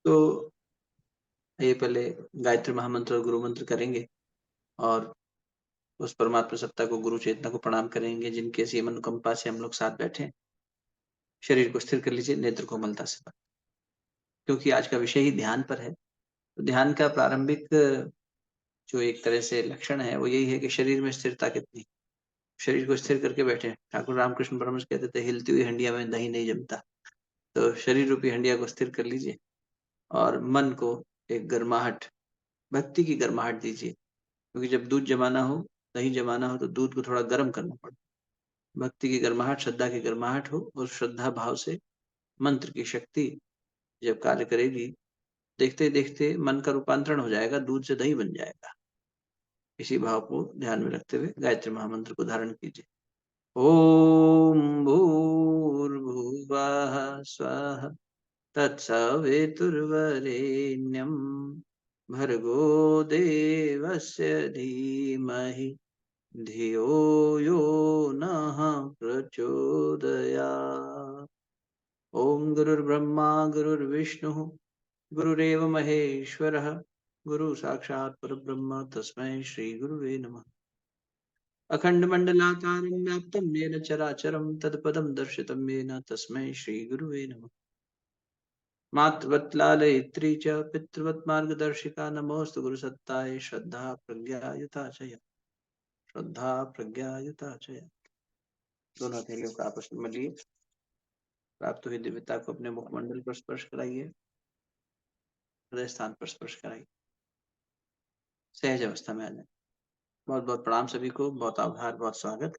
तो ये पहले गायत्री महामंत्र और गुरु मंत्र करेंगे और उस परमात्मा सत्ता को, गुरु चेतना को प्रणाम करेंगे जिनके सीम अनुकंपा से हम लोग साथ बैठे हैं। शरीर को स्थिर कर लीजिए, नेत्र कोमलता से बंद, क्योंकि आज का विषय ही ध्यान पर है। तो ध्यान का प्रारंभिक जो एक तरह से लक्षण है वो यही है कि शरीर में स्थिरता कितनी, शरीर को स्थिर करके बैठे। ठाकुर रामकृष्ण परमहंस कहते थे, हिलती हुई हंडिया में दही नहीं जमता। तो शरीर रूपी हंडिया को स्थिर कर लीजिए और मन को एक गर्माहट, भक्ति की गर्माहट दीजिए, क्योंकि जब दूध जमाना हो, दही जमाना हो, तो दूध को थोड़ा गर्म करना पड़ता। भक्ति की गर्माहट, श्रद्धा की गर्माहट हो, और श्रद्धा भाव से मंत्र की शक्ति जब कार्य करेगी, देखते देखते मन का रूपांतरण हो जाएगा, दूध से दही बन जाएगा। इसी भाव को ध्यान में रखते हुए गायत्री महामंत्र को धारण कीजिए। ओम भूर्भुवः स्वः तत्सवितुर्वरेण्यं भर्गो देवस्य धीमहि धियो यो नः प्रचोदयात्। ओम गुरुर्ब्रह्मा गुरुर्विष्णुः गुरुरेव महेश्वरः गुरु साक्षात् परब्रह्म तस्मै श्री गुरुवे नमः। अखण्डमण्डलाकारं व्याप्तं येन चराचरं तत्पदं दर्शितं येन तस्मै श्री गुरुवे नमः। मातृवत्लालयित्री च पितृवत् मार्गदर्शिका नमोस्तु गुरुसत्ताय श्रद्धा प्रज्ञायुता च श्रद्धा प्रज्ञायुता च। दोनों हथेलियों को आपस में मलिए, प्राप्त हुई दिव्यता को अपने मुखमंडल पर स्पर्श कराइए, हृदय स्थान पर स्पर्श कराइए, सहज अवस्था में आ जाए। बहुत बहुत प्रणाम सभी को, बहुत आभार, बहुत स्वागत।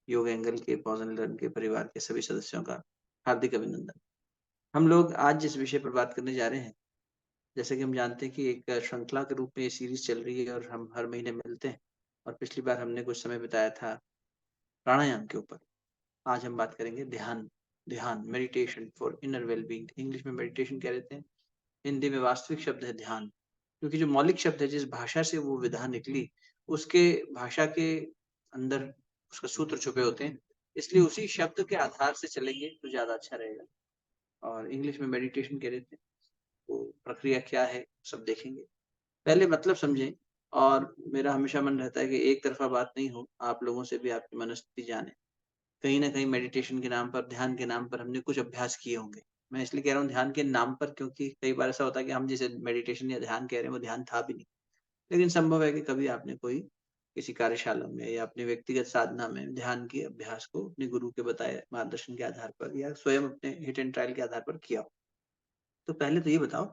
योग एंगल के पॉज एंड लर्न के परिवार के सभी सदस्यों का हार्दिक अभिनंदन। हम लोग आज जिस विषय पर बात करने जा रहे हैं, जैसे कि हम जानते हैं कि एक श्रृंखला के रूप में ये सीरीज चल रही है और हम हर महीने मिलते हैं, और पिछली बार हमने कुछ समय बिताया था प्राणायाम के ऊपर। आज हम बात करेंगे ध्यान। ध्यान, meditation for inner wellbeing. English में मेडिटेशन कह देते हैं, हिंदी में वास्तविक शब्द है ध्यान, क्योंकि जो मौलिक शब्द है, जिस भाषा से वो विधा निकली, उसके भाषा के अंदर उसका सूत्र छुपे होते हैं, इसलिए उसी शब्द के आधार से चलेंगे तो ज्यादा अच्छा रहेगा। और इंग्लिश में मेडिटेशन कह देते हैं, तो प्रक्रिया क्या है सब देखेंगे, पहले मतलब समझें। और मेरा हमेशा मन रहता है कि एक तरफा बात नहीं हो, आप लोगों से भी आपकी मनस्थिति जाने। कहीं ना कहीं मेडिटेशन के नाम पर, ध्यान के नाम पर हमने कुछ अभ्यास किए होंगे। मैं इसलिए कह रहा हूँ ध्यान के नाम पर, क्योंकि कई बार ऐसा होता है कि हम जिसे मेडिटेशन या ध्यान कह रहे हैं वो ध्यान था भी नहीं, लेकिन संभव है कि कभी आपने कोई किसी कार्यशाला में या अपने व्यक्तिगत साधना में ध्यान के अभ्यास को अपने गुरु के बताए मार्गदर्शन के आधार पर या स्वयं अपने हिट एंड ट्रायल के आधार पर किया हो। तो पहले तो ये बताओ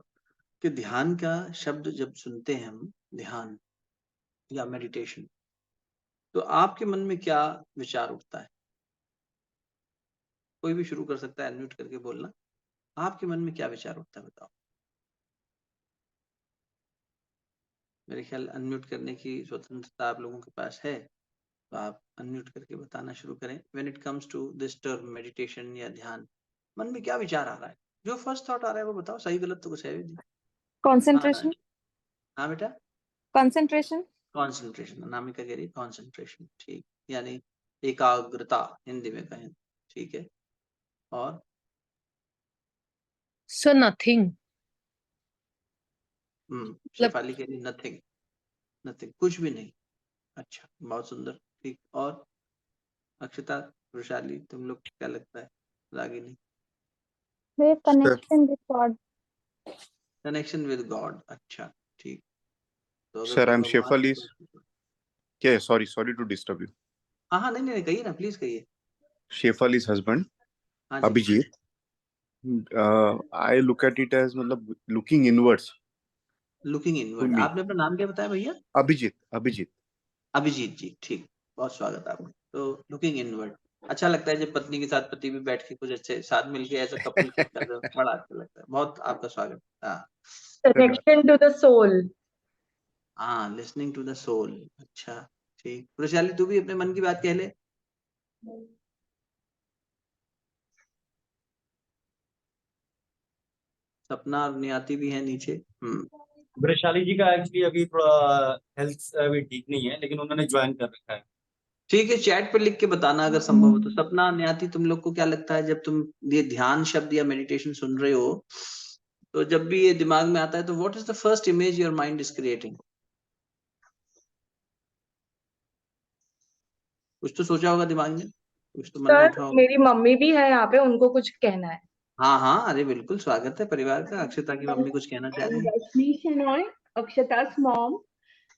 कि ध्यान का शब्द जब सुनते हैं हम, ध्यान या मेडिटेशन, तो आपके मन में क्या विचार उठता है? कोई भी शुरू कर सकता है अनम्यूट करके बोलना। आपके मन में क्या विचार उठता है बताओ। मेरे ख्याल अनम्यूट करने की स्वतंत्रता आप लोगों के पास है, तो आप अनम्यूट करके बताना शुरू करें। When it comes to this term meditation या ध्यान, मन में क्या विचार आ रहा है? जो फर्स्ट थॉट आ रहा है वो बताओ, सही गलत तो कुछ है भी नहीं। हाँ कंसंट्रेशन। हाँ बेटा, कंसंट्रेशन। कॉन्सेंट्रेशन। अनामिका कह रही कॉन्सेंट्रेशन, ठीक, यानी एकाग्रता हिंदी में कहें, ठीक है। और सो नथिंग। मतलब शेफाली कह रही नथिंग, नथिंग, कुछ भी नहीं। अच्छा, बहुत सुंदर, ठीक। और अक्षता, वैशाली, तुम लोग क्या लगता है? रागिनी? वे connection with God. Connection with God, अच्छा, ठीक। तो अगर सर, कोई आई एम भगवान शेफाली। को, क्या? Sorry to disturb you. हाँ नहीं नहीं, कहिए ना, प्लीज कहिए। शेफाली's husband, हाँ जी। Abhijit. I look at it as मतलब looking inwards looking to inward. me. आपने अपना नाम क्या बताया भैया? अभिजीत। अभिजीत जी, ठीक, बहुत स्वागत आपका। तो लुकिंग इनवर्ड अच्छा लगता है, जब पत्नी के साथ पति भी बैठ के कुछ अच्छे साथ मिलके ऐसा कपल कुछ कर रहे हो, बड़ा अच्छा लगता है। बहुत आपका स्वागत। हाँ कनेक्शन टू द सोल। हाँ, लिसनिंग टू द सोल, अच्छा, ठीक। वैशाली, तू भी अपने मन की बात कह ले। सपना और नियति भी है नीचे। वैशाली जी का एक्चुअली अभी थोड़ा हेल्थ अभी ठीक नहीं है, लेकिन उन्होंने ज्वाइन कर रखा है। ठीक है, चैट पर लिख के बताना अगर संभव हो तो। सपना, नियति, तुम लोग को क्या लगता है जब तुम ये ध्यान शब्द या मेडिटेशन सुन रहे हो, तो जब भी ये दिमाग में आता है तो what is the first image your mind is creating? कुछ तो सोचा होगा दिमाग में, कुछ तो मन में सर उठा होगा। मेरी मम्मी भी है यहाँ पे, उनको कुछ कहना है। हाँ हाँ, अरे बिल्कुल स्वागत है परिवार का। अक्षता की मम्मी कुछ कहना चाह रही है। रश्मि शेनॉय, अक्षता's मॉम।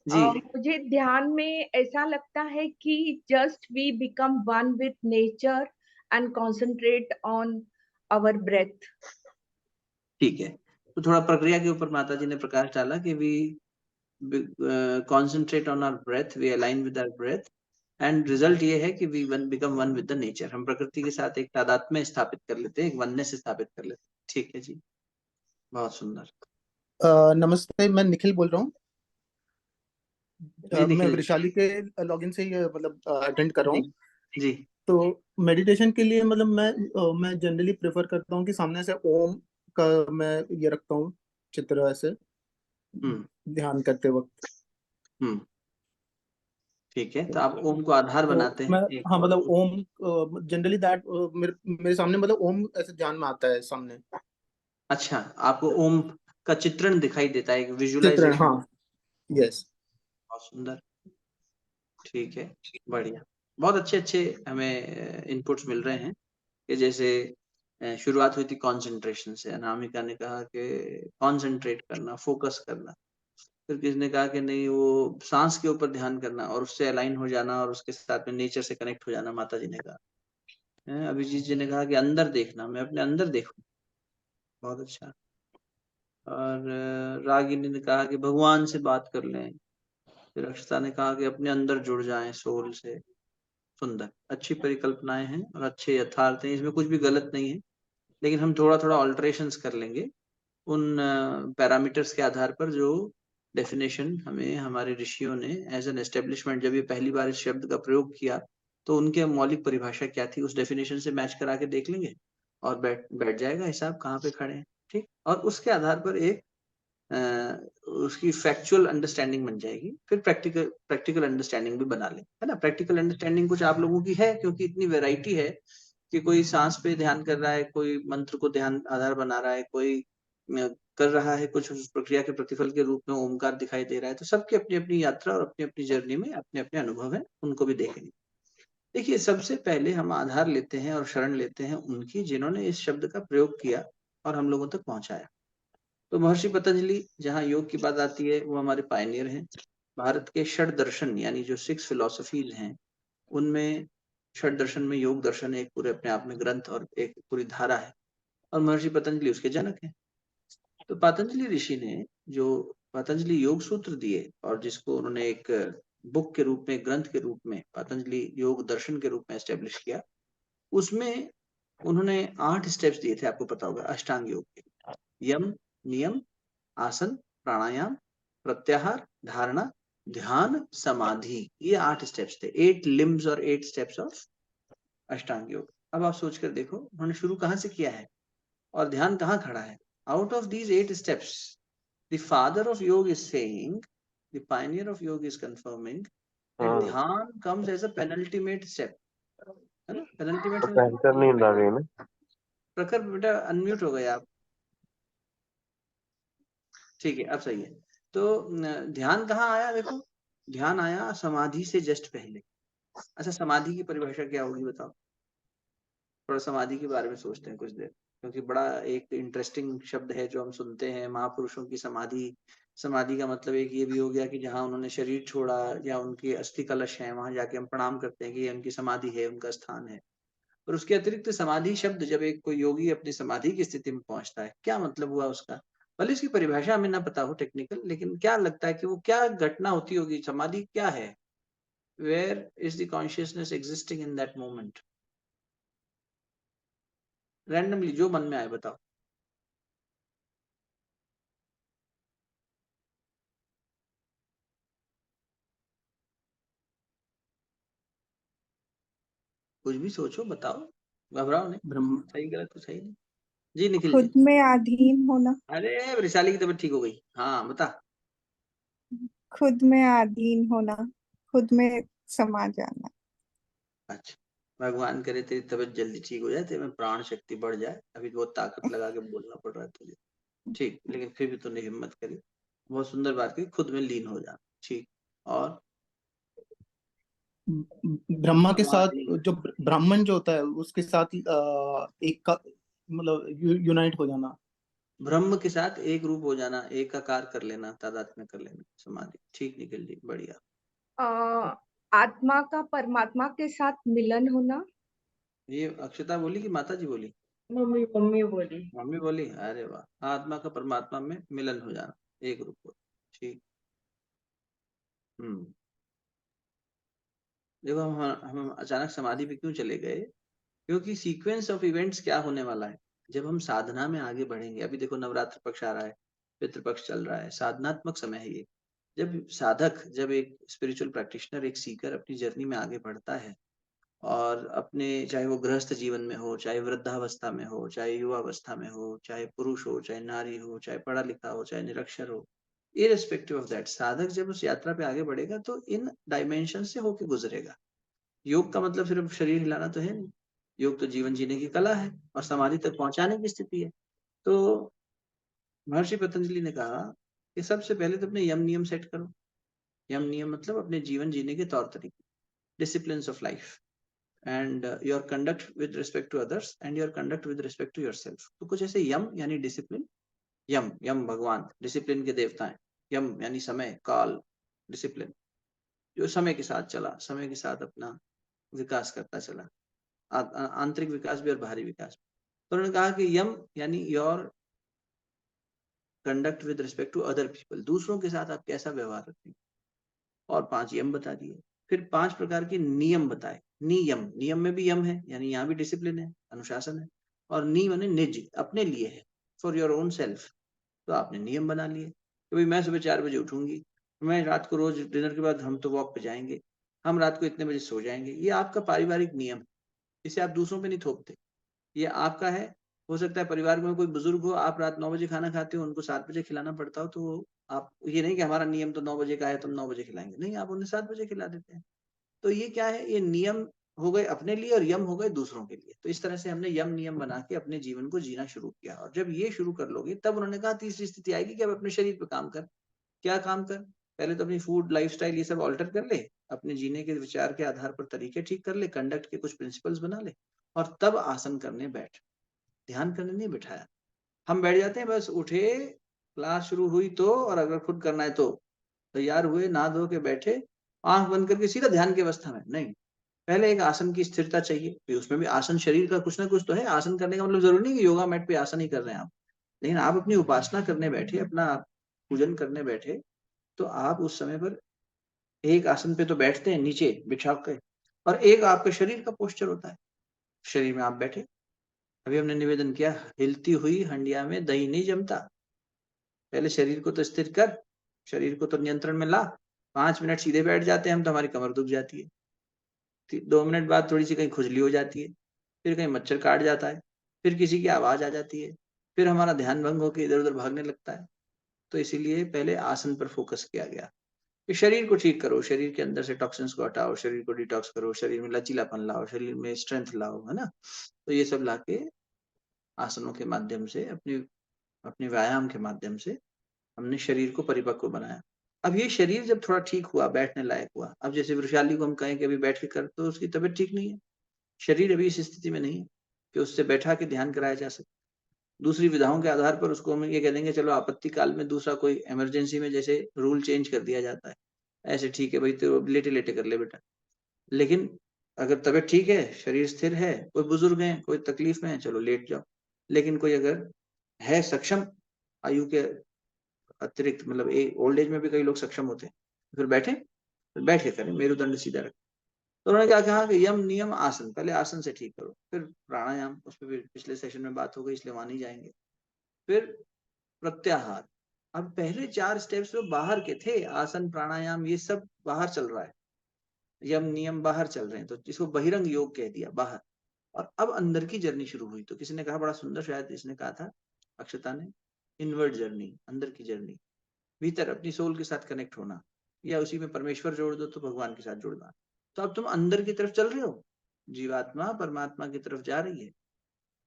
जी। मुझे ध्यान में ऐसा लगता है कि just we become one with nature and concentrate on our breath. ठीक है, तो थोड़ा प्रक्रिया के ऊपर माता जी ने प्रकाश डाला कि we concentrate on our breath, we align with our breath, and result ये है कि we become one with the nature। हम प्रकृति के साथ एक तादात्म्य स्थापित कर लेते हैं, एक वननेस स्थापित कर लेते हैं। ठीक है जी, बहुत सुंदर। नमस्ते, मैं निखिल बोल रहा हूँ। जी मैं निखिल जी। वैशाली के लॉगिन से ही मतलब अटेंड कर रहा हूँ। जी तो मेडिटेशन के लिए मतलब मैं जनरली प्रेफर करता हूँ कि सामने से ओम का मैं ये रखता हूँ चित्र, ऐसे ध्यान करते वक्त। ठीक है, तो आप ओम को आधार बनाते मैं हैं। हाँ मतलब ओम जनरली दैट मेरे सामने मतलब ओम ऐसे ध्यान में आता है सामने। अच्छा, आपको ओम का चित्रण दिखाई देता है, एक चित्रण, विजुअलाइजेशन। हाँ, यस। बहुत सुंदर, ठीक है, बढ़िया। बहुत अच्छे अच्छे हमें इनपुट्स मिल रहे हैं कि जैसे शुरुआत हुई थी कंसंट्रेशन से, अनामिका ने कहा कि कंसंट्रेट करना, फोकस करना। फिर किसने कहा कि नहीं, वो सांस के ऊपर ध्यान करना और उससे अलाइन हो जाना और उसके साथ में नेचर से कनेक्ट हो जाना, माता जी ने कहा। अभिजीत जी ने कहा कि अंदर देखना, मैं अपने अंदर देखूं। बहुत अच्छा। और रागिनी ने कहा कि भगवान से बात कर लें। फिर अक्षता ने कहा कि अपने अंदर जुड़ जाएं सोल से। सुंदर, अच्छी परिकल्पनाएं हैं और अच्छे यथार्थ हैं, इसमें कुछ भी गलत नहीं है, लेकिन हम थोड़ा थोड़ा ऑल्टरेशंस कर लेंगे उन पैरामीटर्स के आधार पर जो डेफिनेशन हमें हमारे ऋषियों ने एज एन एस्टेब्लिशमेंट, जब ये पहली बार इस शब्द का प्रयोग किया तो उनके मौलिक परिभाषा क्या थी, उस डेफिनेशन से मैच करा के देख लेंगे और बैठ जाएगा हिसाब कहाँ पे खड़े हैं। ठीक, और उसके आधार पर एक उसकी फैक्चुअल अंडरस्टैंडिंग बन जाएगी। फिर प्रैक्टिकल अंडरस्टैंडिंग भी बना लें, है ना। प्रैक्टिकल अंडरस्टैंडिंग कुछ आप लोगों की है, क्योंकि इतनी वैरायटी है कि कोई सांस पे ध्यान कर रहा है, कोई मंत्र को ध्यान आधार बना रहा है, कोई कर रहा है कुछ उस प्रक्रिया के प्रतिफल के रूप में ओमकार दिखाई दे रहा है। तो सबकी अपनी अपनी यात्रा और अपनी अपनी जर्नी में अपने अपने अनुभव है, उनको भी देखेंगे। देखिए, सबसे पहले हम आधार लेते हैं और शरण लेते हैं उनकी जिन्होंने इस शब्द का प्रयोग किया और हम लोगों तक पहुंचाया। तो महर्षि पतंजलि, जहाँ योग की बात आती है, वो हमारे पायनियर हैं। भारत के षड दर्शन यानी जो 6 फिलोसफीज हैं, उनमें षड दर्शन में योग दर्शन एक पूरे अपने आप में ग्रंथ और एक पूरी धारा है, और महर्षि पतंजलि उसके जनक हैं। तो पतंजलि ऋषि ने जो पतंजलि योग सूत्र दिए और जिसको उन्होंने एक बुक के रूप में, ग्रंथ के रूप में पतंजलि योग दर्शन के रूप में एस्टेब्लिश किया, उसमें उन्होंने 8 स्टेप्स दिए थे, आपको पता होगा, अष्टांग योग के। यम, नियम, आसन, प्राणायाम, प्रत्याहार, धारणा, ध्यान, समाधि, ये 8 स्टेप्स थे। 8 लिम्स और 8 स्टेप्स ऑफ अष्टांग योग। अब आप सोच कर देखो, उन्होंने शुरू कहाँ से किया है और ध्यान कहाँ खड़ा है। Out of these 8 steps, the father of yoga is saying, the pioneer of yoga is confirming that ध्यान comes as a penultimate step, है ना। penultimate भयंकर नींद आ गई ना। प्रखर बेटा अनम्यूट हो गए आप। ठीक है, अब सही है। तो ध्यान कहाँ आया, देखो, ध्यान आया समाधि से जस्ट पहले। अच्छा, समाधि की परिभाषा क्या होगी बताओ, थोड़ा समाधि के बारे में सोचते हैं कुछ देर, क्योंकि बड़ा एक इंटरेस्टिंग शब्द है जो हम सुनते हैं, महापुरुषों की समाधि। समाधि का मतलब एक ये भी हो गया कि जहाँ उन्होंने शरीर छोड़ा या उनके अस्थि कलश है, वहां जाके हम प्रणाम करते हैं कि ये उनकी समाधि है, उनका स्थान है। और उसके अतिरिक्त समाधि शब्द, जब एक कोई योगी अपनी समाधि की स्थिति में पहुंचता है, क्या मतलब हुआ उसका, भले इसकी परिभाषा हमें ना पता हो टेक्निकल, लेकिन क्या लगता है कि वो क्या घटना होती होगी, समाधि क्या है, where is the consciousness existing in that moment. Randomly जो मन में आए बताओ। कुछ भी सोचो, बताओ, घबराओ नहीं, ब्रह्म, सही गलत तो सही नहीं। जी निखिल खुद जी। में अधीन होना। अरे वैशाली की तबीयत ठीक हो गई, हाँ बता। खुद में अधीन होना, खुद में समा जाना। अच्छा, भगवान करे तेरी तबीयत जल्दी ठीक हो जाए, तेरे में प्राण शक्ति बढ़ जाए, अभी बहुत ताकत लगा के बोलना पड़ रहा है तुझे। ठीक, लेकिन फिर भी तूने हिम्मत करी, बहुत सुंदर बात की, खुद में लीन हो जाना। ठीक, और ब्रह्मा के साथ समाधि, जो ब्राह्मण जो होता है उसके साथ एक का मतलब यूनाइट हो जाना। ब्रह्म के साथ एक रूप हो जाना, एकाकार कर लेना, तादात्म्य कर लेना, समाधि। ठीक निकल जी, बढ़िया। आत्मा का परमात्मा के साथ मिलन होना। ये अक्षता बोली कि माता जी बोली? मम्मी मम्मी बोली। मम्मी बोली, अरे वाह। आत्मा का परमात्मा में मिलन हो जाना, एक रूप हो। ठीक। देखो हम अचानक समाधि पे क्यों चले गए, क्योंकि सीक्वेंस ऑफ इवेंट्स क्या होने वाला है जब हम साधना में आगे बढ़ेंगे। अभी देखो नवरात्र पक्ष आ रहा है, पितृपक्ष चल रहा है, साधनात्मक समय है ये। जब साधक, जब एक स्पिरिचुअल प्रैक्टिशनर, एक सीकर अपनी जर्नी में आगे बढ़ता है और अपने, चाहे वो गृहस्थ जीवन में हो, चाहे वृद्धावस्था में हो, चाहे युवावस्था में हो, चाहे पुरुष हो, चाहे नारी हो, चाहे पढ़ा लिखा हो, चाहे निरक्षर हो, इररिस्पेक्टिव ऑफ दैट, साधक जब उस यात्रा पे आगे बढ़ेगा तो इन डायमेंशन से होके गुजरेगा। योग का मतलब सिर्फ शरीर हिलाना तो है नहीं, योग तो जीवन जीने की कला है और समाधि तक पहुंचाने की स्थिति है। तो महर्षि पतंजलि ने कहा कि सबसे पहले तो अपने यम नियम सेट करो। यम नियम मतलब अपने जीवन जीने के तौर तरीके, discipline of life, and your conduct with respect to others and your conduct with respect to yourself. तो कुछ ऐसे यम यानी डिसिप्लिन, यम, यम भगवान डिसिप्लिन के देवता हैं। यम यानी समय, काल, डिसिप्लिन, जो समय के साथ चला, समय के साथ अपना विकास करता चला, आंतरिक विकास भी और बाहरी विकास भी। तो उन्होंने कहा कि यम यानी your conduct with respect to other people, दूसरों के साथ आप कैसा व्यवहार रखें, और 5 यम बता दिए। फिर 5 प्रकार के नियम बताए। नियम, नियम में भी यम है, यानी यहाँ भी डिसिप्लिन है, अनुशासन है, और नी माने निज, अपने लिए है, फॉर योर ओन सेल्फ। तो आपने नियम बना लिए कि भाई मैं सुबह 4 बजे उठूंगी, मैं रात को रोज डिनर के बाद हम तो वॉक पे जाएंगे, हम रात को इतने बजे सो जाएंगे। ये आपका पारिवारिक नियम है, इसे आप दूसरों पे नहीं थोपते, ये आपका है। हो सकता है परिवार में कोई बुजुर्ग हो, आप रात 9 बजे खाना खाते हो, उनको 7 बजे खिलाना पड़ता हो, तो आप ये नहीं कि हमारा नियम तो 9 बजे का है, तुम 9 बजे खिलाएंगे, नहीं, आप उन्हें 7 बजे खिला देते हैं। तो ये क्या है, ये नियम हो गए अपने लिए और यम हो गए दूसरों के लिए। तो इस तरह से हमने यम नियम बना के अपने जीवन को जीना शुरू किया। और जब ये शुरू कर लोगे तब उन्होंने कहा तीसरी स्थिति आएगी कि अब अपने शरीर पे काम कर। क्या काम कर? पहले तो अपनी फूड, लाइफस्टाइल, ये सब ऑल्टर कर ले, अपने जीने के विचार के आधार पर तरीके ठीक कर ले, कंडक्ट के कुछ प्रिंसिपल्स बना ले, और तब आसन करने बैठ। ध्यान करने नहीं बिठाया। हम बैठ जाते हैं, बस उठे, क्लास शुरू हुई तो, और अगर खुद करना है तो तैयार हुए, नहा धो के बैठे, आंख बंद करके सीधा ध्यान की अवस्था में। नहीं, पहले एक आसन की स्थिरता चाहिए, फिर उसमें भी आसन शरीर का कुछ ना कुछ तो है। आसन करने का मतलब जरूरी नहीं कि योगा मैट पे आसन ही कर रहे हैं आप, लेकिन आप अपनी उपासना करने बैठे, अपना पूजन करने बैठे, तो आप उस समय पर एक आसन पे तो बैठते हैं नीचे बिछा के, और एक आपके शरीर का पोस्चर होता है। शरीर में आप बैठे, अभी हमने निवेदन किया, हिलती हुई हंडिया में दही नहीं जमता। पहले शरीर को तो स्थिर कर, शरीर को तो नियंत्रण में ला। 5 मिनट सीधे बैठ जाते हैं हम तो हमारी कमर दुख जाती है, 2 मिनट बाद थोड़ी सी कहीं खुजली हो जाती है, फिर कहीं मच्छर काट जाता है, फिर किसी की आवाज आ जाती है, फिर हमारा ध्यान भंग होकर इधर उधर भागने लगता है। तो इसीलिए पहले आसन पर फोकस किया गया कि शरीर को ठीक करो, शरीर के अंदर से टॉक्सिन्स को हटाओ, शरीर को डिटॉक्स करो, शरीर में लचीलापन लाओ, शरीर में स्ट्रेंथ लाओ, है ना। तो ये सब लाके आसनों के माध्यम से, अपने अपने व्यायाम के माध्यम से हमने शरीर को परिपक्व बनाया। अब ये शरीर जब थोड़ा ठीक हुआ, बैठने लायक हुआ, अब जैसे वृषाली को हम कहें कि अभी बैठ के कर, तो उसकी तबीयत ठीक नहीं है, शरीर अभी इस स्थिति में नहीं है कि उससे बैठा के ध्यान कराया जा सके। दूसरी विधाओं के आधार पर उसको हम ये कह देंगे चलो आपत्ति काल में दूसरा कोई इमरजेंसी में जैसे रूल चेंज कर दिया जाता है, ऐसे ठीक है भाई तो लेटे लेटे कर ले बेटा। लेकिन अगर तबीयत ठीक है, शरीर स्थिर है, कोई बुजुर्ग है, कोई तकलीफ में है, चलो लेट जाओ। लेकिन कोई अगर है सक्षम, आयु के अतिरिक्त, मतलब ओल्ड एज में भी कई लोग सक्षम होते हैं, फिर बैठे, फिर बैठ के करें, मेरुदंड सीधा रखें। तो उन्होंने क्या कहा कि यम नियम आसन, पहले आसन से ठीक करो, फिर प्राणायाम, उसमें भी पिछले सेशन में बात हो गई इसलिए वहां नहीं जाएंगे, फिर प्रत्याहार। अब पहले 4 स्टेप्स तो बाहर के थे, आसन प्राणायाम ये सब बाहर चल रहा है, यम नियम बाहर चल रहे हैं, तो इसको बहिरंग योग कह दिया, बाहर। और अब अंदर की जर्नी शुरू हुई। तो किसी ने कहा बड़ा सुंदर, शायद इसने कहा था अक्षता ने, इनवर्ड जर्नी, अंदर की जर्नी, भीतर अपनी सोल के साथ कनेक्ट होना, या उसी में परमेश्वर जोड़ दो तो भगवान के साथ जुड़ना। तो अब तुम अंदर की तरफ चल रहे हो, जीवात्मा परमात्मा की तरफ जा रही है।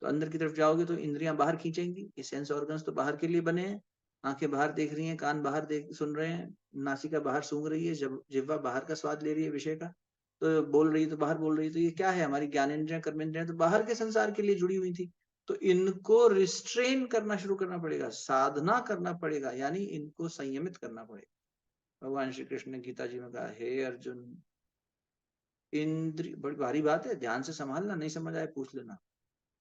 तो अंदर की तरफ जाओगे तो इंद्रियां बाहर खींचेंगी, ये सेंस ऑर्गन्स तो बाहर के लिए बने हैं, आंखें बाहर देख रही हैं, कान बाहर देख सुन रहे हैं, नासिका बाहर सूंघ रही है, जब जिह्वा बाहर का स्वाद ले रही है विषय का, तो बोल रही है तो बाहर बोल रही है, तो ये क्या है, हमारी ज्ञानेंद्रियां कर्मेंद्रियां तो बाहर के संसार के लिए जुड़ी हुई थी। तो इनको रिस्ट्रेन करना शुरू करना पड़ेगा, साधना करना पड़ेगा, यानी इनको संयमित करना पड़ेगा। भगवान श्री कृष्ण ने गीता जी में कहा, हे अर्जुन, इंद्रिय बड़ी भारी बात है, ध्यान से संभालना, नहीं समझ आए पूछ लेना,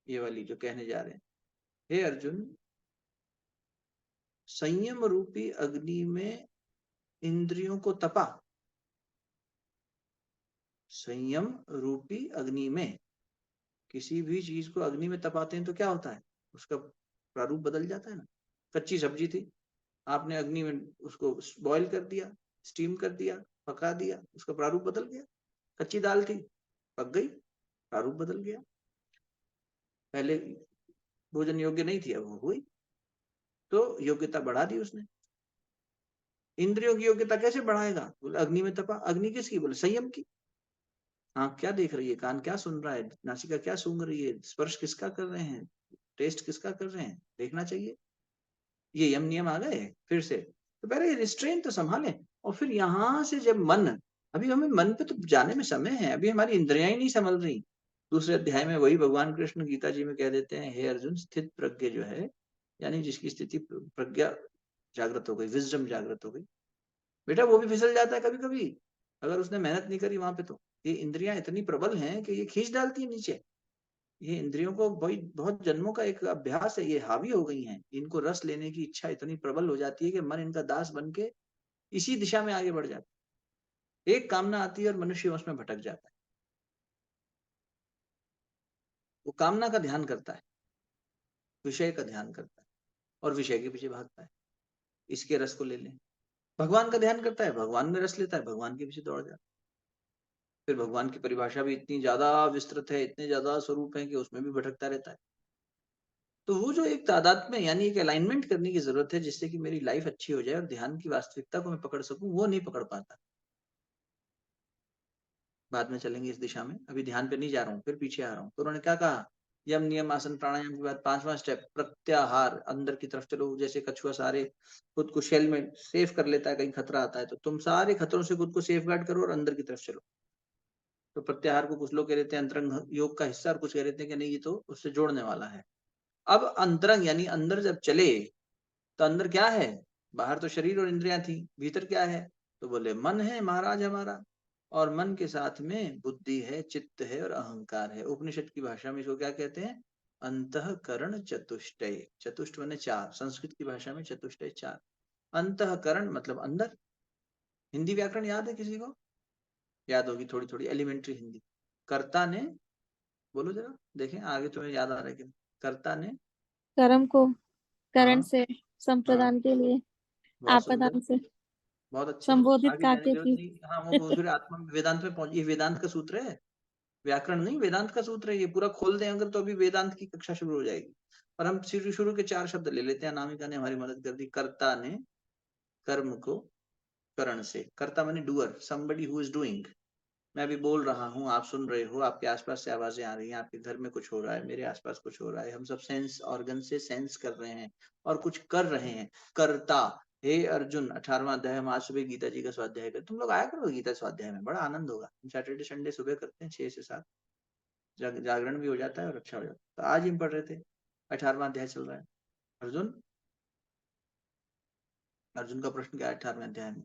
ये वाली जो कहने जा रहे हैं। हे अर्जुन, संयम रूपी अग्नि में इंद्रियों को तपा, संयम रूपी अग्नि में, किसी भी चीज को अग्नि में तपाते हैं तो क्या होता है, उसका प्रारूप बदल जाता है ना। कच्ची सब्जी थी, आपने अग्नि में उसको बॉईल कर दिया, स्टीम कर दिया, पका दिया, उसका प्रारूप बदल गया। कच्ची दाल थी, पक गई, प्रारूप बदल गया, पहले भोजन योग्य नहीं थी, अब हो गई, तो योग्यता बढ़ा दी उसने। इंद्रियों की योग्यता कैसे बढ़ाएगा, बोले अग्नि में तपा। अग्नि किसकी, बोले संयम की। आंख क्या देख रही है, कान क्या सुन रहा है, नासिका क्या सूंघ रही है, स्पर्श किसका कर रहे हैं, टेस्ट किसका कर रहे हैं, देखना चाहिए। ये यम नियम आ गए फिर से, तो पहले रिस्ट्रेन तो संभालें, और फिर यहां से जब मन, अभी हमें मन पे तो जाने में समय है, अभी हमारी इंद्रियां ही नहीं संभल रही। दूसरे अध्याय में वही भगवान कृष्ण गीता जी में कह देते हैं, हे अर्जुन, स्थित प्रज्ञ जो है, यानी जिसकी स्थिति प्रज्ञा जागृत हो गई, विजडम जागृत हो गई, बेटा वो भी फिसल जाता है कभी कभी, अगर उसने मेहनत नहीं करी वहां पे। तो ये इंद्रियां इतनी प्रबल हैं कि ये खींच डालती है नीचे। ये इंद्रियों को बहुत जन्मों का एक अभ्यास है, ये हावी हो गई हैं, इनको रस लेने की इच्छा इतनी प्रबल हो जाती है कि मन इनका दास बन के इसी दिशा में आगे बढ़ जाता है। एक कामना आती है और मनुष्य उसमें भटक जाता है, वो कामना का ध्यान करता है, विषय का ध्यान करता है, और विषय के पीछे भागता है, इसके रस को ले लें। भगवान का ध्यान करता है, भगवान में रस लेता है, भगवान के पीछे दौड़ जाता है। फिर भगवान की परिभाषा भी इतनी ज्यादा विस्तृत है, इतने ज्यादा स्वरूप है कि उसमें भी भटकता रहता है। तो वो जो एक तादाद में, यानी एक अलाइनमेंट करने की जरूरत है, जिससे कि मेरी लाइफ अच्छी हो जाए और ध्यान की वास्तविकता को मैं पकड़ सकूं, वो नहीं पकड़ पाता। बाद में चलेंगे इस दिशा में, अभी ध्यान पे नहीं जा रहा हूँ, फिर पीछे आ रहा हूँ। तो उन्होंने क्या कहा, यम नियम आसन प्राणायाम के बाद पांचवा स्टेप प्रत्याहार, अंदर की तरफ चलो। जैसे कछुआ सारे खुद को शेल में सेफ कर लेता है, कहीं खतरा आता है, तो तुम सारे खतरों से खुद को सेफ गार्ड करो और अंदर की तरफ चलो। तो प्रत्याहार को कुछ लोग कह देते हैं अंतरंग योग का हिस्सा, और कुछ कह देते हैं कि नहीं, ये तो उससे जोड़ने वाला है। अब अंतरंग यानी अंदर जब चले, तो अंदर क्या है, बाहर तो शरीर और इंद्रियां थी, भीतर क्या है, तो बोले मन है महाराज हमारा, और मन के साथ में बुद्धि है, चित्त है और अहंकार है। उपनिषद की भाषा में इसको क्या कहते हैं, अंतःकरण चतुष्टय। चतुष्ट माने चार, संस्कृत की भाषा में चतुष्टय चार। अंतःकरण मतलब अंदर। हिंदी व्याकरण याद है किसी को, याद होगी थोड़ी थोड़ी एलिमेंट्री हिंदी। कर्ता ने, बोलो जरा देखें आगे तुम्हें याद आ रहा है कि कर्ता ने, कर्म को करण हाँ से, हाँ, संप्रदान के लिए, बहुत सुंदर, आपदान से बहुत अच्छे, संबोधित आगे जाने की काके जरूरत की। नहीं। हाँ वो फिर आत्मा वेदांत में पहुंच, ये वेदांत का सूत्र है, व्याकरण नहीं, वेदांत का सूत्र है। ये पूरा खोल दें अगर, तो अभी वेदांत की कक्षा शुरू हो जाएगी। पर हम शुरू शुरू के चार शब्द ले लेते हैं, अनामिका ने हमारी मदद कर दी। कर्ता ने कर्म को करण से, कर्ता माने doer, somebody who is doing. मैं अभी बोल रहा हूँ, आप सुन रहे हो, आपके आसपास से आवाजें आ रही हैं, आपके घर में कुछ हो रहा है, मेरे आसपास कुछ हो रहा है, हम सब सेंस ऑर्गन से सेंस कर रहे हैं और कुछ कर रहे हैं। कर्ता, हे अर्जुन, 18वां अध्याय, हम आज सुबह गीता जी का स्वाध्याय कर, तुम लोग आया करो गीता स्वाध्याय में, बड़ा आनंद होगा। सैटरडे संडे सुबह करते हैं 6 से 7, जागरण भी हो जाता है और अच्छा हो जाता है। तो आज ही हम पढ़ रहे थे, 18वां अध्याय चल रहा है। अर्जुन, अर्जुन का प्रश्न क्या है 18वें अध्याय में,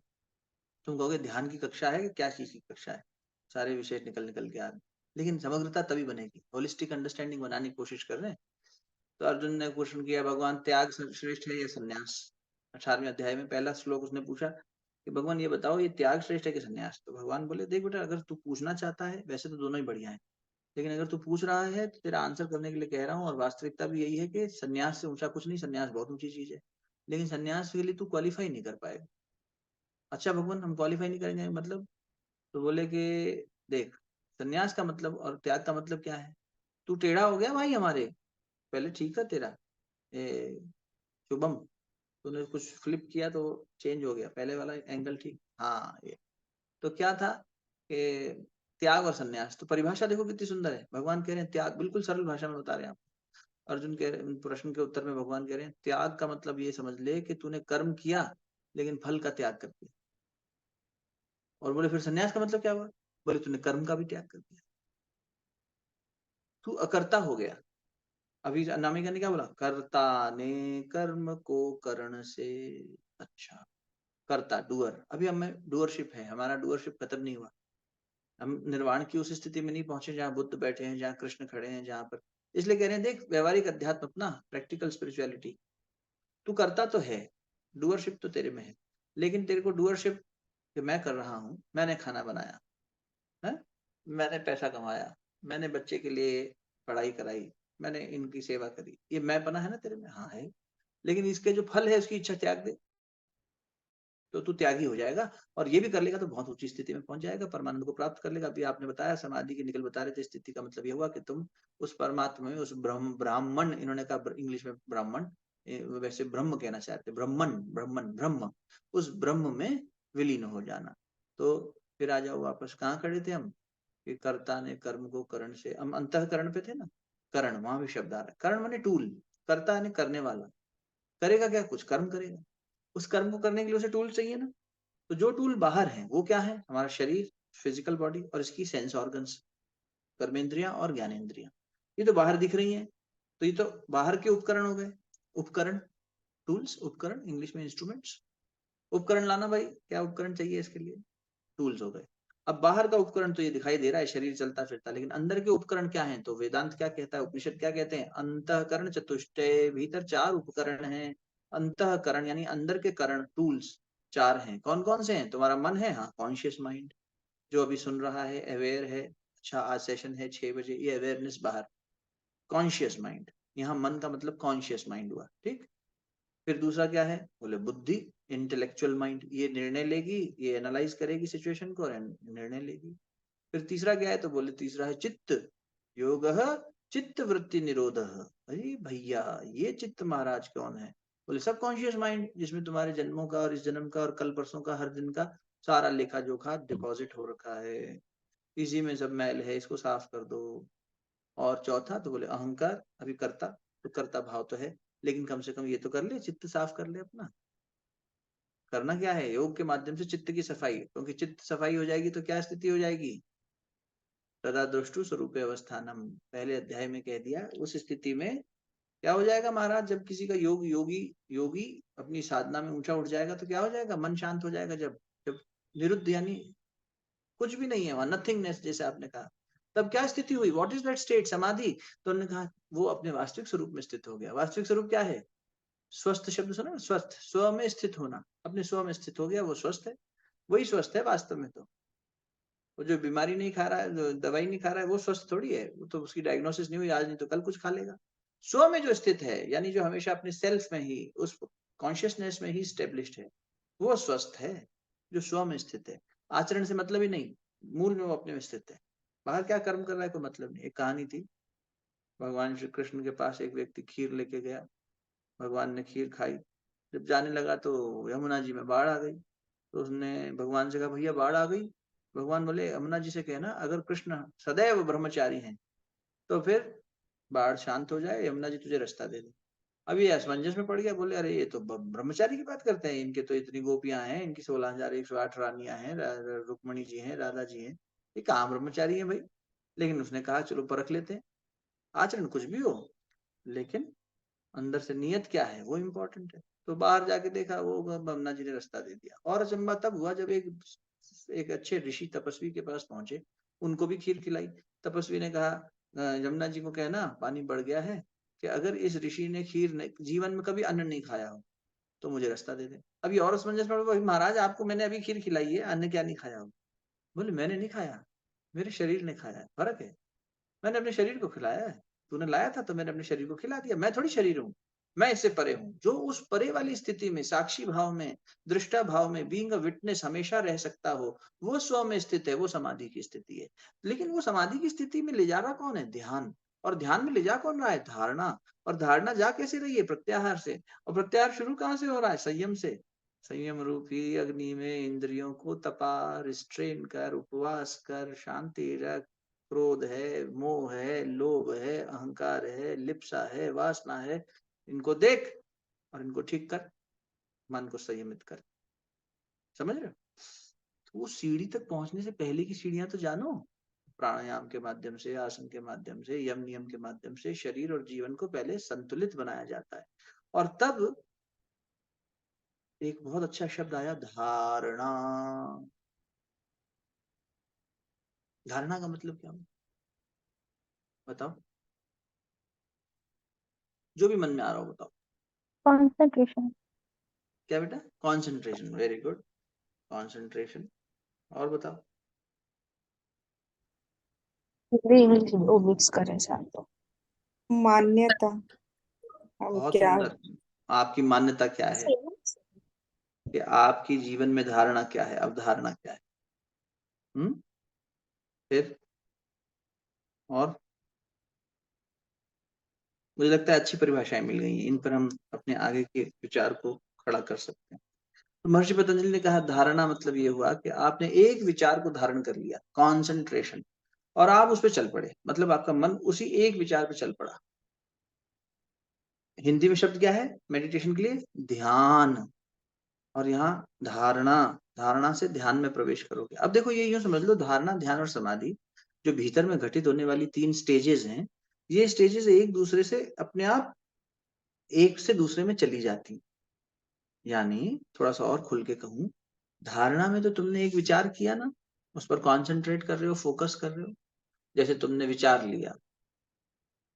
तुम कहोगे ध्यान की कक्षा है कि क्या चीज की कक्षा है, सारे विषय निकल निकल के आ रहे हैं, लेकिन समग्रता तभी बनेगी, होलिस्टिक अंडरस्टैंडिंग बनाने की कोशिश कर रहे हैं। तो अर्जुन ने क्वेश्चन किया, भगवान त्याग श्रेष्ठ है या संन्यास। 18वें अध्याय में पहला श्लोक उसने पूछा कि भगवान ये बताओ, ये त्याग श्रेष्ठ है कि संन्यास। तो भगवान बोले, देख बेटा, अगर तू पूछना चाहता है, वैसे तो दोनों ही बढ़िया है, लेकिन अगर तू पूछ रहा है तो तेरा आंसर करने के लिए कह रहा हूँ, और वास्तविकता भी यही है कि संन्यास से ऊंचा कुछ नहीं, संन्यास बहुत ऊंची चीज है, लेकिन संन्यास के लिए तू क्वालिफाई नहीं कर पाएगा। अच्छा भगवान, हम क्वालिफाई नहीं करेंगे मतलब? तो बोले कि देख, संन्यास का मतलब और त्याग का मतलब क्या है, तू टेढ़ा हो गया भाई हमारे, पहले ठीक था तेरा ए, शुभम, तूने कुछ फ्लिप किया तो चेंज हो गया, पहले वाला एंगल ठीक, हाँ ये तो क्या था कि त्याग और संन्यास, तो परिभाषा देखो कितनी सुंदर है। भगवान कह रहे हैं त्याग, बिल्कुल सरल भाषा में बता रहे हैं आप, अर्जुन के प्रश्न के उत्तर में भगवान कह रहे हैं त्याग का मतलब ये समझ ले कि तूने कर्म किया लेकिन फल का त्याग कर दिया। और बोले फिर सन्यास का मतलब क्या हुआ? बोले तूने कर्म का भी त्याग कर दिया, तू अकर्ता हो गया। अभी अनामिका ने क्या बोला? कर्ता ने कर्म को करण से अच्छा, कर्ता डूअर। अभी हमें डूअरशिप है, हमारा डूअरशिप खत्म नहीं हुआ। हम निर्वाण की उस स्थिति में नहीं पहुंचे जहां बुद्ध बैठे हैं, जहां कृष्ण खड़े हैं, जहां पर। इसलिए कह रहे हैं देख व्यवहारिक अध्यात्म अपना, प्रैक्टिकल स्पिरिचुअलिटी, तू करता तो है, डूअरशिप तो तेरे में है, लेकिन तेरे को डूअरशिप कि मैं कर रहा हूं, मैंने खाना बनाया है, मैंने पैसा कमाया, मैंने बच्चे के लिए पढ़ाई कराई, मैंने इनकी सेवा करी, ये मैं पना है ना तेरे में? हाँ है। लेकिन इसके जो फल है उसकी इच्छा त्याग दे तो तू त्यागी हो जाएगा, और ये भी कर लेगा तो बहुत ऊंची स्थिति में पहुंच जाएगा, परमानंद को प्राप्त कर लेगा। अभी आपने बताया समाधि की निकल बता रहे थे, स्थिति का मतलब ये हुआ कि तुम उस परमात्मा में, उस ब्राह्मण, इन्होंने कहा इंग्लिश में ब्राह्मण, वैसे ब्रह्म कहना चाहते, ब्रह्मन, ब्रह्मन, ब्रह्म, उस ब्रह्म में विलीन हो जाना। तो फिर आ जाओ वापस, कहाँ खड़े थे हम? कि कर्ता ने कर्म को करण से, हम अंतःकरण पे थे ना, करण, वहां भी शब्द आ रहा है, करण माने टूल, कर्ता ने करने वाला, करेगा क्या? कुछ कर्म करेगा, उस कर्म को करने के लिए उसे टूल चाहिए ना। तो जो टूल बाहर है वो क्या है? हमारा शरीर, फिजिकल बॉडी, और इसकी सेंस ऑर्गन्स, कर्मेंद्रियां और ज्ञानेंद्रियां, ये तो बाहर दिख रही हैं। तो ये तो बाहर के उपकरण हो गए, उपकरण, टूल्स, उपकरण इंग्लिश में इंस्ट्रूमेंट्स। उपकरण लाना भाई, क्या उपकरण चाहिए इसके लिए? टूल्स हो गए। अब बाहर का उपकरण तो ये दिखाई दे रहा है, शरीर चलता फिरता, लेकिन अंदर के उपकरण क्या हैं? तो वेदांत क्या कहता है, उपनिषद क्या कहते हैं? अंतःकरण चतुष्टय, भीतर 4 उपकरण हैं। अंतःकरण यानी अंदर के करण, टूल्स 4 हैं। कौन कौन से हैं? तुम्हारा मन है, हाँ, कॉन्शियस माइंड जो अभी सुन रहा है, अवेयर है। अच्छा, आज सेशन है 6 बजे, ये अवेयरनेस बाहर, कॉन्शियस माइंड। यहाँ मन का मतलब कॉन्शियस माइंड हुआ, ठीक। फिर दूसरा क्या है? बोले बुद्धि, इंटेलेक्चुअल माइंड, ये निर्णय लेगी, ये एनालाइज करेगी सिचुएशन को और निर्णय लेगी। फिर तीसरा क्या है? तो बोले तीसरा है चित्त, योग चित्त वृत्ति निरोध। अरे भैया, ये चित्त महाराज कौन है? बोले सब कॉन्शियस माइंड, जिसमें तुम्हारे जन्मों का और इस जन्म का और कल परसों का हर दिन का सारा लेखा जोखा डिपॉजिट हो रखा है, इसी में सब मैल है, इसको साफ कर दो। और चौथा तो बोले अहंकार, अभी करता, तो करता भाव तो है, लेकिन कम से कम ये तो कर ले, चित्त साफ कर ले अपना। करना क्या है? योग के माध्यम से चित्त की सफाई, क्योंकि चित्त सफाई हो जाएगी तो क्या स्थिति हो जाएगी? तदा दृष्टु स्वरूप अवस्थानम, पहले अध्याय में कह दिया। उस स्थिति में क्या हो जाएगा महाराज? जब किसी का योगी अपनी साधना में ऊंचा उठ जाएगा तो क्या हो जाएगा? मन शांत हो जाएगा। जब जब निरुद्ध यानी कुछ भी नहीं है वहां, नथिंगनेस, जैसे आपने कहा, तब क्या स्थिति हुई? What is that state? समाधि। तो उन्होंने कहा वो अपने वास्तविक स्वरूप में स्थित हो गया। वास्तविक स्वरूप क्या है? स्वस्थ शब्द सुना ना, स्वस्थ, स्व में स्थित होना, अपने स्व में स्थित हो गया, वो स्वस्थ है। वही स्वस्थ है वास्तव में। तो वो जो बीमारी नहीं खा रहा है, जो दवाई नहीं खा रहा है, वो स्वस्थ थोड़ी है। वो तो उसकी डायग्नोसिस नहीं हुई आज, नहीं तो कल कुछ खा लेगा। स्व में जो स्थित है, यानी जो हमेशा अपने सेल्फ में ही, उस कॉन्शियसनेस में ही स्टेब्लिश्ड है, वो स्वस्थ है, जो स्व में स्थित है। आचरण से मतलब ही नहीं, मूल में वो अपने में स्थित है। बाहर क्या कर्म कर रहा है कोई मतलब नहीं। एक कहानी थी, भगवान श्री कृष्ण के पास एक व्यक्ति खीर लेके गया, भगवान ने खीर खाई, जब जाने लगा तो यमुना जी में बाढ़ आ गई। तो उसने भगवान से कहा भैया बाढ़ आ गई। भगवान बोले यमुना जी से कहना अगर कृष्ण सदैव ब्रह्मचारी हैं तो फिर बाढ़ शांत हो जाए, यमुना जी तुझे रास्ता दे दे। अब ये असमंजस में पड़ गया, बोले अरे ये तो ब्रह्मचारी की बात करते हैं, इनके तो इतनी गोपियां हैं, इनकी 16,108 रानियां हैं, रुक्मणी जी हैं, राधा जी हैं, ये कहाँ ब्रह्मचारी है भाई? लेकिन उसने कहा चलो परख लेते हैं, आचरण कुछ भी हो लेकिन अंदर से नियत क्या है वो इम्पोर्टेंट है। तो बाहर जाके देखा, वो यमुना जी ने रास्ता दे दिया। और अचंबा तब हुआ जब एक अच्छे ऋषि तपस्वी के पास पहुंचे, उनको भी खीर खिलाई। तपस्वी ने कहा यमुना जी को कहना पानी बढ़ गया है, कि अगर इस ऋषि ने जीवन में कभी अन्न नहीं खाया हो तो मुझे रास्ता दे दे। अभी और असमंजस में, महाराज आपको मैंने अभी खीर खिलाई है, अन्न क्या नहीं खाया हो? बोले मैंने नहीं खाया, मेरे शरीर ने खाया है। फर्क है, मैंने अपने शरीर को खिलाया है, तूने लाया था तो मैंने अपने शरीर को खिला दिया। मैं थोड़ी शरीर हूँ, मैं इससे परे हूँ। जो उस परे वाली स्थिति में, साक्षी भाव में, दृष्टा भाव में, बीइंग अ विटनेस हमेशा रह सकता हो, वो स्व में स्थित है, वो समाधि की स्थिति है। लेकिन वो समाधि की स्थिति में ले जा रहा कौन है? ध्यान। और ध्यान में ले जा कौन रहा है? धारणा। और धारणा जा कैसे रही है? प्रत्याहार से। और प्रत्याहार शुरू कहाँ से हो रहा है? संयम से। संयम रूपी अग्नि में इंद्रियों को तपा, रिस्ट्रेन कर, उपवास कर, शांति रख, क्रोध है, मोह है, लोभ है, अहंकार है, लिप्सा है, वासना है। इनको देख और इनको ठीक कर, मन को संयमित कर। समझ रहे हो? तो वो सीढ़ी तक पहुंचने से पहले की सीढ़ियां तो जानो। प्राणायाम के माध्यम से, आसन के माध्यम से, यम नियम के माध्यम से शरीर और जीवन को पहले संतुलित बनाया जाता है। और तब एक बहुत अच्छा शब्द आया, धारणा। धारणा का मतलब क्या है बताओ? जो भी मन में आ रहा हो बताओ। कंसंट्रेशन। क्या बेटा? कंसंट्रेशन। Very good, concentration. और बताओ। वो मिक्स करें शायद तो। मान्यता। हम बहुत क्या सुंदर। आपकी मान्यता क्या है कि आपकी जीवन में धारणा क्या है, अवधारणा क्या है? फिर और मुझे लगता है अच्छी परिभाषाएं मिल गई हैं, इन पर हम अपने आगे के विचार को खड़ा कर सकते हैं। तो महर्षि पतंजलि ने कहा धारणा मतलब ये हुआ कि आपने एक विचार को धारण कर लिया, कंसंट्रेशन, और आप उस पर चल पड़े, मतलब आपका मन उसी एक विचार पे चल पड़ा। हिंदी में शब्द क्या है मेडिटेशन के लिए? ध्यान। और यहाँ धारणा, धारणा से ध्यान में प्रवेश करोगे। अब देखो ये यूं समझ लो, धारणा, ध्यान और समाधि जो भीतर में घटित होने वाली 3 स्टेजेस हैं, ये स्टेजेस एक दूसरे से अपने आप एक से दूसरे में चली जाती। यानी थोड़ा सा और खुल के कहूं, धारणा में तो तुमने एक विचार किया ना, उस पर कॉन्सेंट्रेट कर रहे हो, फोकस कर रहे हो। जैसे तुमने विचार लिया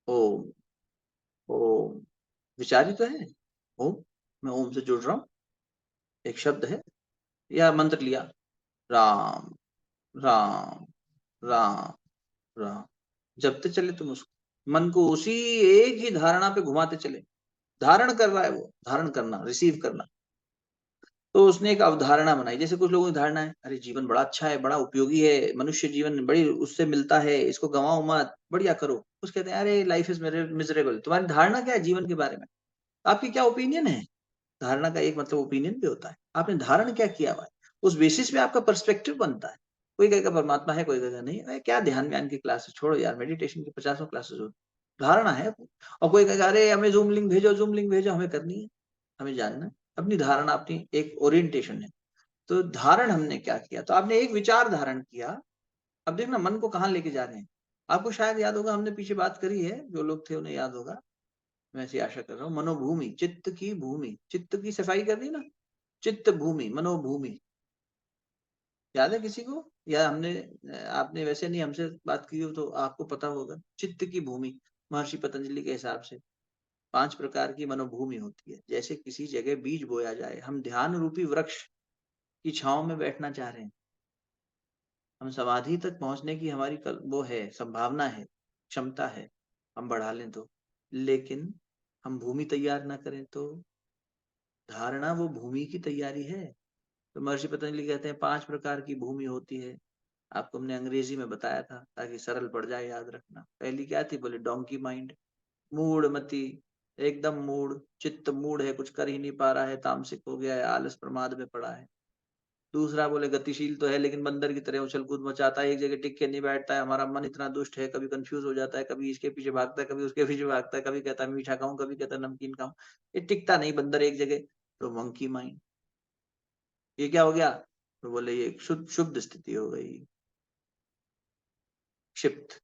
ओम, ओम, विचार ही तो है ओम, मैं ओम से जुड़ रहा हूं, एक शब्द है। या मंत्र लिया राम, राम, राम, राम, जपते चले तुम उसको, मन को उसी एक ही धारणा पे घुमाते चले। धारण कर रहा है वो, धारण करना, रिसीव करना। तो उसने एक अवधारणा बनाई। जैसे कुछ लोगों की धारणा है, अरे जीवन बड़ा अच्छा है, बड़ा उपयोगी है, मनुष्य जीवन बड़ी उससे मिलता है, इसको गंवाओ मत, बढ़िया करो। कुछ कहते हैं अरे लाइफ इज मिजरेबल। तुम्हारी धारणा क्या है जीवन के बारे में? आपकी क्या ओपिनियन है? धारणा का एक मतलब ओपिनियन भी होता है। आपने धारण क्या किया हुआ है, उस बेसिस पे आपका पर्सपेक्टिव बनता है। कोई कहेगा परमात्मा है, कोई कहेगा नहीं। अरे क्या ध्यान व्यान की क्लासेस छोड़ो यार, मेडिटेशन की 50 क्लासेस हो, धारणा है। और कोई कहेगा अरे हमें जूम लिंक भेजो, जूम लिंक भेजो, हमें करनी है, हमें जानना है। अपनी धारणा, अपनी एक ओरिएंटेशन है। तो धारण हमने क्या किया? तो आपने एक विचार धारण किया। अब देखना मन को कहाँ लेके जा रहे हैं। आपको शायद याद होगा, हमने पीछे बात करी है, जो लोग थे उन्हें याद होगा, मैं ऐसी आशा कर रहा हूँ। मनोभूमि, चित्त की भूमि, चित्त की सफाई कर दी ना, चित्त भूमि, मनोभूमि। याद है किसी को? या हमने, आपने वैसे नहीं हमसे बात की हो तो आपको पता होगा। चित्त की भूमि महर्षि पतंजलि के हिसाब से 5 प्रकार की मनोभूमि होती है। जैसे किसी जगह बीज बोया जाए, हम ध्यान रूपी वृक्ष की छांव में बैठना चाह रहे हैं, हम समाधि तक पहुंचने की हमारी वो है, संभावना है, क्षमता है, हम बढ़ा लें तो। लेकिन हम भूमि तैयार ना करें तो? धारणा वो भूमि की तैयारी है। तो महर्षि पतंजलि कहते हैं 5 प्रकार की भूमि होती है। आपको हमने अंग्रेजी में बताया था ताकि सरल पड़ जाए याद रखना। पहली क्या थी? बोले डोंकी माइंड, मूड मती, एकदम मूड, चित्त मूड है, कुछ कर ही नहीं पा रहा है, तामसिक हो गया है, आलस प्रमाद में पड़ा है। दूसरा बोले गतिशील तो है लेकिन बंदर की तरह उछल कूद मचाता है, एक जगह टिक के नहीं बैठता है। हमारा मन इतना दुष्ट है, कभी कंफ्यूज हो जाता है, कभी इसके पीछे भागता है, कभी उसके पीछे भागता है, कभी कहता है मीठा खाऊं, कभी कहता है नमकीन खाऊं। ये टिकता नहीं बंदर एक जगह। तो मंकी माइंड, ये क्या हो गया? तो बोले ये शुद्ध शुद्ध स्थिति हो गई। क्षिप्त,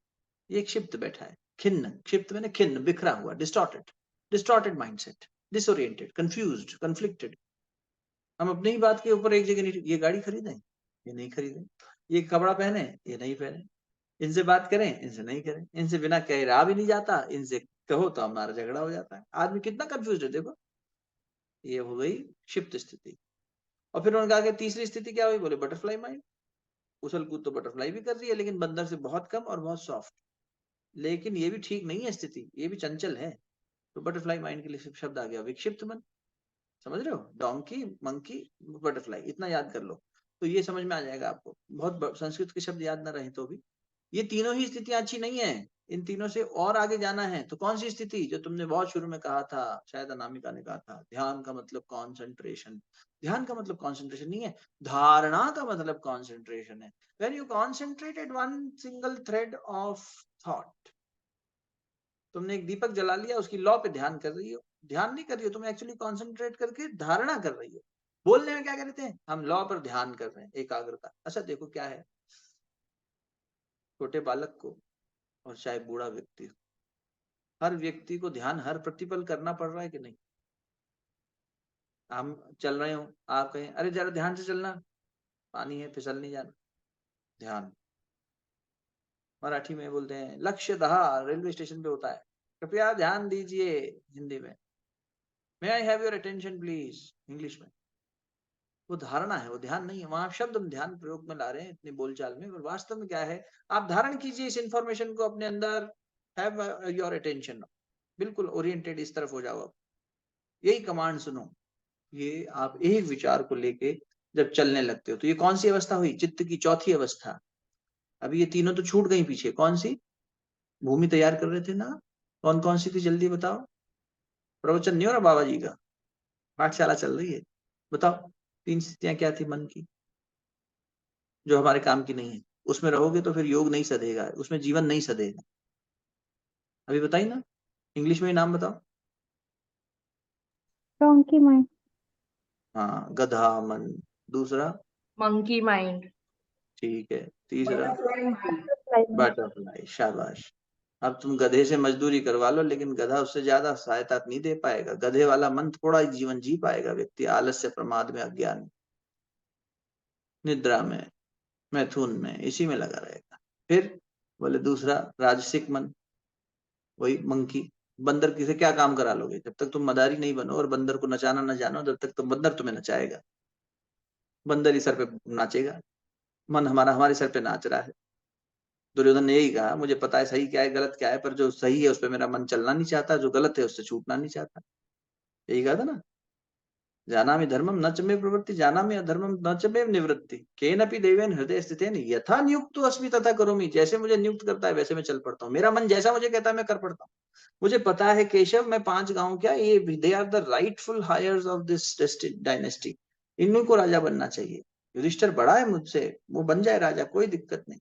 ये क्षिप्त बैठा है। खिन्न, क्षिप्त मैंने खिन्न, बिखरा हुआ, distorted, distorted mindset, disoriented, confused, conflicted. हम अपनी ही बात के ऊपर एक जगह नहीं, ये गाड़ी खरीदें, ये नहीं खरीदें, ये कपड़ा पहने, ये नहीं पहने, इनसे बात करें, इनसे नहीं करें, इनसे बिना कहे रहा भी नहीं जाता, इनसे कहो तो हमारा झगड़ा हो जाता है। आदमी कितना कंफ्यूज है देखो। ये हो गई क्षिप्त स्थिति। और फिर उन्होंने कहा कि तीसरी स्थिति क्या हुई? बोले बटरफ्लाई माइंड। उछल कूद तो बटरफ्लाई भी कर रही है लेकिन बंदर से बहुत कम और बहुत सॉफ्ट। लेकिन ये भी ठीक नहीं है स्थिति, ये भी चंचल है। तो बटरफ्लाई माइंड के लिए शब्द आ गया विक्षिप्त मन। समझ रहे हो? डोंकी, मंकी, बटरफ्लाई, इतना याद कर लो तो ये समझ में आ जाएगा आपको। बहुत संस्कृत के शब्द याद ना रहे तो भी, ये तीनों ही स्थितियां अच्छी नहीं है। इन तीनों से और आगे जाना है तो कौन सी स्थिति, जो तुमने बहुत शुरू में कहा था, शायद अनामिका ने कहा था, ध्यान का मतलब कॉन्सेंट्रेशन। ध्यान का मतलब कॉन्सेंट्रेशन नहीं है, धारणा का मतलब कॉन्सेंट्रेशन है। When you concentrated one single thread of thought, तुमने एक दीपक जला लिया, उसकी लौ पे ध्यान कर रही हो, ध्यान नहीं कर रही हो तुम, एक्चुअली कॉन्सेंट्रेट करके धारणा कर रही हो। बोलने में क्या कहते हैं, हम लौ पर ध्यान कर रहे हैं, एकाग्रता। अच्छा देखो क्या है, छोटे बालक को और चाहे बूढ़ा व्यक्ति हो, हर व्यक्ति को ध्यान हर प्रतिपल करना पड़ रहा है कि नहीं। हम चल रहे हो, आप कहें अरे जरा ध्यान से चलना, पानी है फिसल नहीं जाना, ध्यान। मराठी में बोलते हैं लक्ष्य दहा, रेलवे स्टेशन पे होता है, कृपया ध्यान दीजिए, हिंदी में may I have your attention please, English में। वो धारणा है, वो ध्यान नहीं है। वहां शब्द हम ध्यान प्रयोग में ला रहे हैं इतनी बोलचाल में, पर वास्तव में क्या है, आप धारण कीजिए इस इंफॉर्मेशन को अपने अंदर, हैव योर अटेंशन, बिल्कुल ओरिएंटेड इस तरफ हो जाओ। अब यही कमांड सुनो, ये आप एक विचार को लेके जब चलने लगते हो तो ये कौन सी अवस्था हुई, चित्त की चौथी अवस्था। अभी ये तीनों तो छूट गई पीछे, कौन सी, भूमि तैयार कर रहे थे ना, कौन कौन सी थी, जल्दी बताओ। प्रवचन नहीं हो रहा बाबा जी का, पाठशाला चल रही है, बताओ। तीन स्थितियां क्या थी मन की, जो हमारे काम की नहीं है। उसमें रहोगे तो फिर योग नहीं सधेगा, उसमें जीवन नहीं सधेगा। अभी बताइए ना, इंग्लिश में ही नाम बताओ। Donkey mind. हाँ, गधा मन। दूसरा, monkey mind, ठीक है। तीसरा, बटरफ्लाई माइंड। बटरफ्लाई, शाबाश। अब तुम गधे से मजदूरी करवा लो, लेकिन गधा उससे ज्यादा सहायता नहीं दे पाएगा। गधे वाला मन थोड़ा ही जीवन जी पाएगा व्यक्ति, आलस्य, प्रमाद में, अज्ञान, निद्रा में, मैथुन में, इसी में लगा रहेगा। फिर बोले दूसरा, राजसिक मन, वही मंकी, बंदर किसे क्या काम करा लोगे, जब तक तुम मदारी नहीं बनो और बंदर को नचाना न जानो, जब तक तो बंदर तुम्हें नचाएगा, बंदर ही सर पे नाचेगा। मन हमारा हमारे सर पे नाच रहा है। दुर्योधन ने यही कहा, मुझे पता है सही क्या है गलत क्या है, पर जो सही है उस पर मेरा मन चलना नहीं चाहता, जो गलत है उससे छूटना नहीं चाहता। यही कहा था ना, जानामि धर्मम न च मे प्रवृत्ति, जानामि अधर्मम न च मे निवृत्ति, केनपि देवेन हृदय स्थितेन यथा नियुक्तो अस्मि तथा करोमि। जैसे मुझे नियुक्त करता है वैसे मैं चल पड़ता हूँ, मेरा मन जैसा मुझे कहता है मैं कर पड़ता हूँ। मुझे पता है केशव, मैं 5 गांव क्या, ये they are the rightful heirs of this dynasty, इन्हीं को राजा बनना चाहिए। युधिष्ठिर बड़ा है मुझसे, वो बन जाए राजा, कोई दिक्कत नहीं।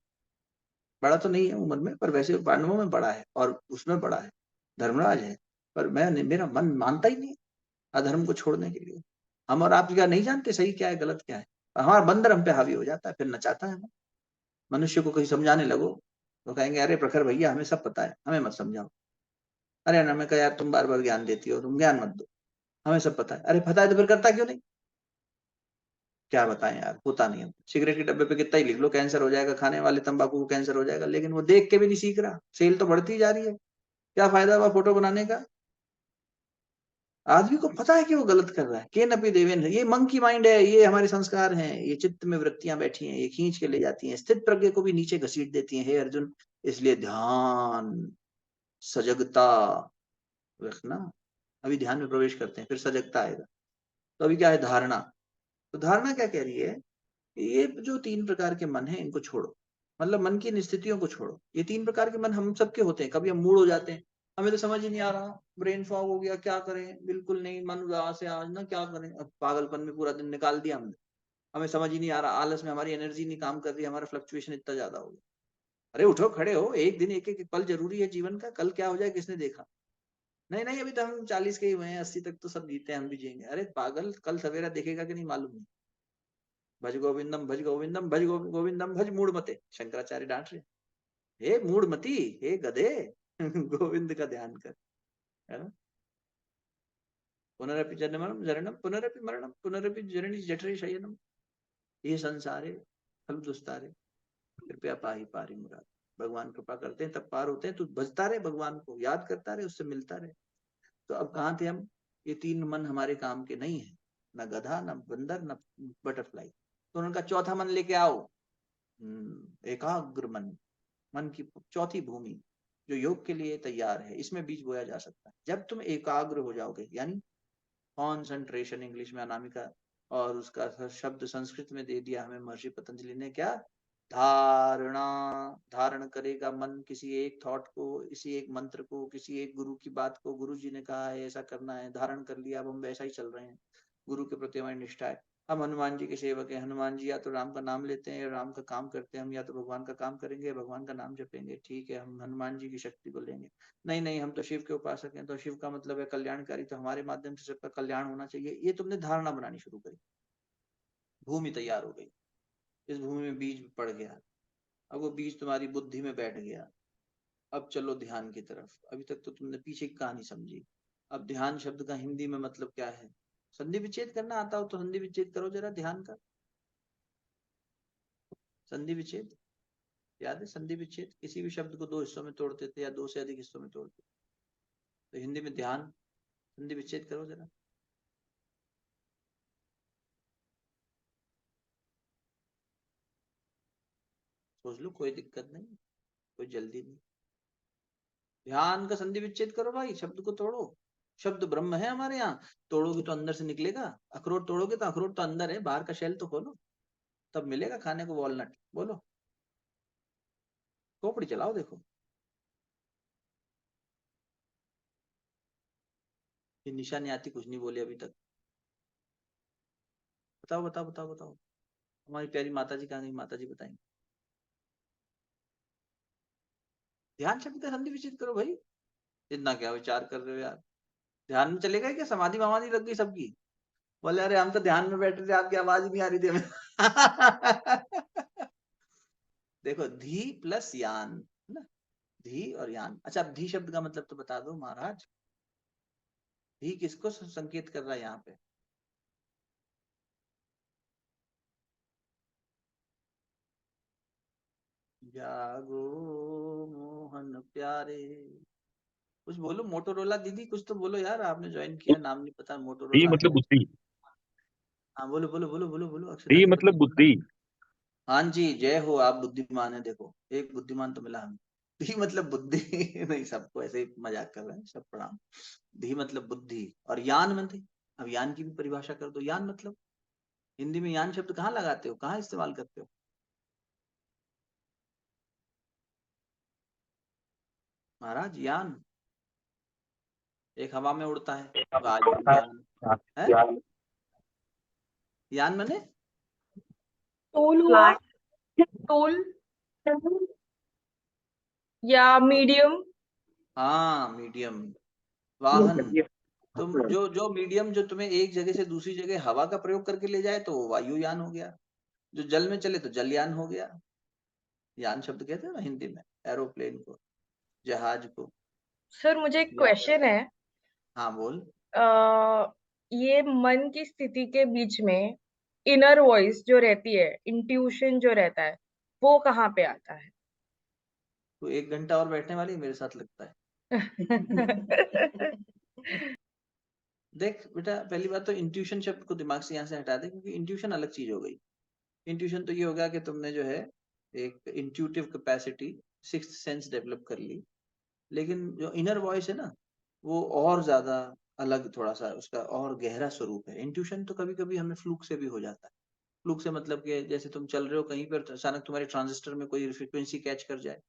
बड़ा तो नहीं है उम्र में, पर वैसे पांडवों में बड़ा है और उसमें बड़ा है, धर्मराज है। पर मैं, मेरा मन मानता ही नहीं अधर्म को छोड़ने के लिए। हम और आप क्या नहीं जानते सही क्या है गलत क्या है, हमारा बंदर हम पे हावी हो जाता है, फिर नचाता है। मनुष्य को कहीं समझाने लगो तो कहेंगे अरे प्रखर भैया हमें सब पता है, हमें मत समझाओ। अरे ना, मैं कहा यार तुम बार बार ज्ञान देती हो, तुम ज्ञान मत दो, हमें सब पता है। अरे पता है तो फिर करता क्यों नहीं, क्या बताएं यार, होता नहीं है। सिगरेट के डब्बे पे कितना ही लिख लो कैंसर हो जाएगा, खाने वाले तंबाकू को कैंसर हो जाएगा, लेकिन वो देख के भी नहीं सीख रहा, सेल तो बढ़ती जा रही है, क्या फायदा हुआ फोटो बनाने का। आदमी को पता है कि वो गलत कर रहा है। के नपी देवेन, ये मंकी माइंड है, ये हमारे संस्कार हैं, ये चित्त में वृत्तियां बैठी हैं, ये खींच के ले जाती हैं, स्थित प्रज्ञ को भी नीचे घसीट देती हैं। हे अर्जुन, इसलिए ध्यान, सजगता रखना। अभी ध्यान में प्रवेश करते हैं, फिर सजगता आएगा। तो अभी क्या है, धारणा। तो धारणा क्या कह रही है, ये जो 3 प्रकार के मन है इनको छोड़ो, मतलब मन की इन स्थितियों को छोड़ो। ये 3 प्रकार के मन हम सबके होते हैं। कभी हम मूड हो जाते हैं, हमें तो समझ ही नहीं आ रहा, ब्रेन फॉग हो गया, क्या करें, बिल्कुल नहीं, मन उदास है आज ना, क्या करें। अब पागलपन में पूरा दिन निकाल दिया हमने, हमें समझ ही नहीं आ रहा, आलस में हमारी एनर्जी नहीं काम कर रही, हमारा फ्लक्चुएशन इतना ज्यादा हो गया। अरे उठो, खड़े हो, एक दिन एक एक पल जरूरी है जीवन का, कल क्या हो जाए किसने देखा। नहीं नहीं, अभी तो हम 40 के ही हुए हैं, 80 तक तो सब जीते हैं, हम भी जिएंगे। अरे पागल, कल सवेरा देखेगा कि नहीं मालूम नहीं। भज गोविंदम भज गोविंदम भज गोविंदम भज मूढ़मते, शंकराचार्य डांट रहे, हे मूढ़मती, हे गधे, गोविंद का ध्यान कर, है ना। पुनरपि जन्मम जरणम पुनरपि मरणम पुनरपि जननी जठरे शयनम, ये संसारे फल दुस्तारे, कृपया पाहि पारि मुराद। भगवान कृपा करते हैं तब पार होते हैं। तू भजता रहे, भगवान को याद करता रहे, उससे मिलता रहे। तो अब कहाँ थे हम, ये 3 मन हमारे काम के नहीं है, न गधा, न बंदर, न बटरफ्लाई। तो उनका चौथा मन लेके आओ, एकाग्र मन, मन की चौथी भूमि जो योग के लिए तैयार है, इसमें बीज बोया जा सकता है। जब तुम एकाग्र हो जाओगे, यानी कॉन्सेंट्रेशन इंग्लिश में अनामिका, और उसका शब्द संस्कृत में दे दिया हमें महर्षि पतंजलि ने, क्या, धारणा, धारण करेगा मन किसी एक थॉट को, किसी एक मंत्र को, किसी एक गुरु की बात को। गुरु जी ने कहा है ऐसा करना है, धारण कर लिया, अब हम वैसा ही चल रहे हैं। गुरु के प्रति हमारी निष्ठा है। हम हनुमान जी के सेवक हैं। हनुमान जी या तो राम का नाम लेते हैं, राम का काम करते हैं। हम या तो भगवान का काम करेंगे, भगवान का नाम जपेंगे। ठीक है, हम हनुमान जी की शक्ति को लेंगे। नहीं नहीं, हम तो शिव के उपासक हैं, तो शिव का मतलब है कल्याणकारी, तो हमारे माध्यम से सबका कल्याण होना चाहिए। ये तुमने धारणा बनानी शुरू करी। भूमि तैयार हो गई, इस भूमि में बीज पड़ गया। अब वो बीज तुम्हारी बुद्धि में बैठ गया। अब चलो ध्यान की तरफ। अभी तक तो तुमने पीछे की कहानी समझी। अब ध्यान शब्द का हिंदी में मतलब क्या है? संधि विच्छेद करना आता हो तो संधि विच्छेद करो जरा ध्यान का। संधि विच्छेद याद है? संधि विच्छेद किसी भी शब्द को दो हिस्सों में तोड़ते थे या दो से अधिक हिस्सों में तोड़ते थे। तो हिंदी में ध्यान, संधि विच्छेद करो जरा। सोच लो, कोई दिक्कत नहीं, कोई जल्दी नहीं। ध्यान का संधि विच्छेद करो भाई, शब्द को तोड़ो। शब्द ब्रह्म है हमारे यहाँ। तोड़ोगे तो अंदर से निकलेगा। अखरोट तोड़ोगे तो अखरोट तो अंदर है, बाहर का शेल तो खोलो, तब मिलेगा खाने को वॉलनट। बोलो, खोपड़ी चलाओ, देखो। ये निशा नहीं आती, कुछ नहीं बोली अभी तक। बताओ बताओ बताओ बताओ। हमारी प्यारी माता जी कहाँ गई? माता जी बताएंगे। ध्यान शब्द का संधि विच्छेद करो भाई। इतना क्या विचार कर रहे हो यार? ध्यान में चलेगा क्या? समाधि वामाधि लग गई सबकी? बोले अरे हम तो ध्यान में बैठे थे, आपकी आवाज ही नहीं आ रही थी हमें। देखो, धी प्लस यान है ना, धी और यान। अच्छा, अब धी शब्द का मतलब तो बता दो महाराज। धी किसको संकेत कर रहा है यहाँ पे? जागो मोहन प्यारे, कुछ बोलो। मोटोरोला दीदी कुछ तो बोलो यार, आपने ज्वाइन किया, नाम नहीं पता। डी मोटोरोला, मतलब बुद्धि। हाँ बोलो बोलो बोलो बोलो बोलो। अक्षता डी जी मतलब बताइए। बुद्धि। हाँ जी, जय हो, आप बुद्धिमान है। देखो, एक बुद्धिमान तो मिला हमें। धी मतलब बुद्धि। नहीं, सबको ऐसे ही मजाक कर रहे हैं, सब प्रणाम। धी मतलब बुद्धि और यान मतलब, अब यान की भी परिभाषा कर दो। यान मतलब हिंदी में यान शब्द कहाँ लगाते हो, कहाँ इस्तेमाल करते हो महाराज? यान एक हवा में उड़ता है, वायुयान है। यान माने टूल हुआ, टूल या मीडियम। हाँ, मीडियम, वाहन। तुम जो जो मीडियम जो तुम्हें एक जगह से दूसरी जगह हवा का प्रयोग करके ले जाए तो वो वायुयान हो गया। जो जल में चले तो जलयान हो गया। यान शब्द कहते हैं ना हिंदी में एरोप्लेन को, जहाज को। सर मुझे एक या क्वेश्चन है। हाँ बोल। अ, ये मन की स्थिति के बीच में इनर वॉइस जो रहती है, इंट्यूशन जो रहता है, वो कहाँ पे आता है? तो 1 घंटा और बैठने वाली मेरे साथ लगता है। देख बेटा, पहली बात तो इंट्यूशन शब्द को दिमाग से यहाँ से हटा दे, क्योंकि इंट्यूशन अलग चीज हो गई। इंट्यूशन तो ये होगा कि तुमने जो है एक intuitive capacity, sixth sense develop कर ली। लेकिन जो इनर वॉइस है ना, वो और ज्यादा अलग, थोड़ा सा उसका और गहरा स्वरूप है। इंट्यूशन तो कभी कभी हमें फ्लूक से भी हो जाता है। फ्लूक से मतलब कि जैसे तुम चल रहे हो कहीं पर, अचानक तुम्हारे ट्रांजिस्टर में कोई फ्रिक्वेंसी कैच कर जाए,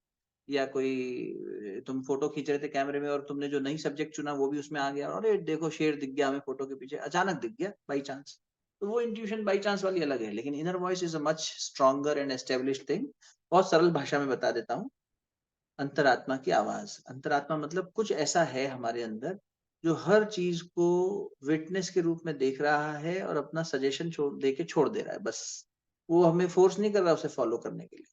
या कोई तुम फोटो खींच रहे थे कैमरे में और तुमने जो नई सब्जेक्ट चुना वो भी उसमें आ गया, और अरे देखो शेर दिख गया हमें फोटो के पीछे, अचानक दिख गया बाई चांस। तो वो इंट्यूशन बाई चांस वाली अलग है। लेकिन inner voice is a much stronger and established thing. बहुत सरल भाषा में बता देता हूँ। अंतरात्मा की आवाज। अंतरात्मा मतलब कुछ ऐसा है हमारे अंदर जो हर चीज को विटनेस के रूप में देख रहा है और अपना सजेशन दे के छोड़ दे रहा है बस। वो हमें फोर्स नहीं कर रहा उसे फॉलो करने के लिए।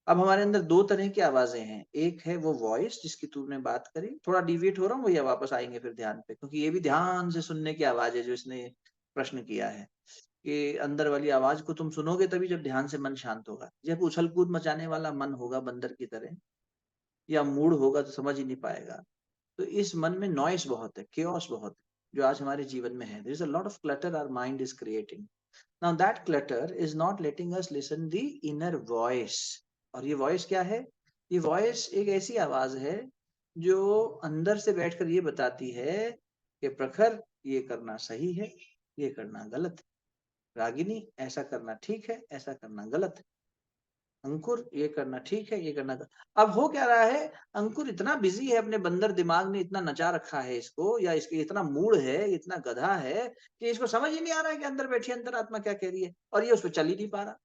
अब हमारे अंदर दो तरह की आवाजें हैं। एक है वो वॉइस जिसकी तूने बात करी, थोड़ा डिविएट हो रहा हूँ भैया, वापस आएंगे फिर ध्यान पे, क्योंकि ये भी ध्यान से सुनने की आवाज है जो इसने प्रश्न किया है। कि अंदर वाली आवाज को तुम सुनोगे तभी जब ध्यान से मन शांत होगा। जब उछल कूद मचाने वाला मन होगा बंदर की तरह, या मूड होगा तो समझ ही नहीं पाएगा। तो इस मन में नॉइस बहुत है, केओस बहुत है, जो आज हमारे जीवन में है। There is a lot of clutter our mind is creating. Now that clutter is not letting us listen the inner voice. और ये वॉइस क्या है? ये वॉइस एक ऐसी आवाज है जो अंदर से बैठकर ये बताती है कि प्रखर, ये करना सही है, ये करना गलत है। रागिनी, ऐसा करना ठीक है, ऐसा करना गलत है। अंकुर ये करना ठीक है, ये करना था। अब हो क्या रहा है, अंकुर इतना बिजी है, अपने बंदर दिमाग ने इतना नचा रखा है इसको, या इसके इतना मूड है, इतना गधा है कि इसको समझ ही नहीं आ रहा है कि अंदर बैठी अंतरात्मा क्या कह रही है, और ये उस पर चल ही नहीं पा रहा।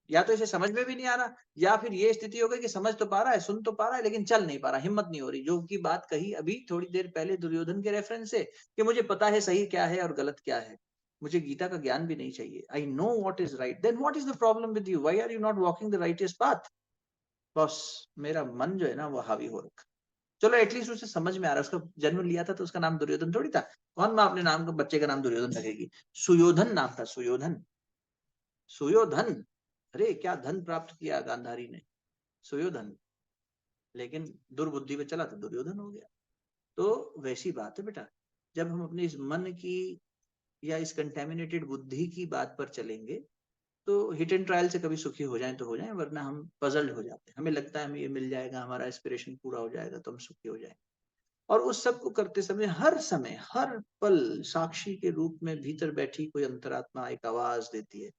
या तो इसे समझ में भी नहीं आ रहा, या फिर ये स्थिति हो गई कि समझ तो पा रहा है, सुन तो पा रहा है, लेकिन चल नहीं पा रहा, हिम्मत नहीं हो रही। जो की बात कही अभी थोड़ी देर पहले दुर्योधन के रेफरेंस से कि मुझे पता है सही क्या है और गलत क्या है, मुझे गीता का ज्ञान भी नहीं चाहिए, I know what is right, then what is the problem with you, why are you not walking the rightest path? बस मेरा मन जो है ना वो हावी हो रखा। चलो एटलीस्ट उसे समझ में आ रहा है, उसका जन्म लिया था तो उसका नाम दुर्योधन थोड़ी था। कौन माँ अपने नाम का बच्चे का नाम दुर्योधन रखेगी? सुयोधन नाम था, सुयोधन। सुयोधन, अरे क्या धन प्राप्त किया गांधारी ने, सुयोधन। लेकिन दुर्बुद्धि पे चला तो दुर्योधन हो गया। तो वैसी बात है बेटा, जब हम अपने इस मन की या इस कंटेमिनेटेड बुद्धि की बात पर चलेंगे तो हिट एंड ट्रायल से कभी सुखी हो जाएं तो हो जाएं, वरना हम पजल्ड हो जाते हैं। हमें लगता है हमें ये मिल जाएगा, हमारा एस्पिरेशन पूरा हो जाएगा तो हम सुखी हो जाएंगे। और उस सब को करते समय हर पल साक्षी के रूप में भीतर बैठी कोई अंतरात्मा एक आवाज देती है।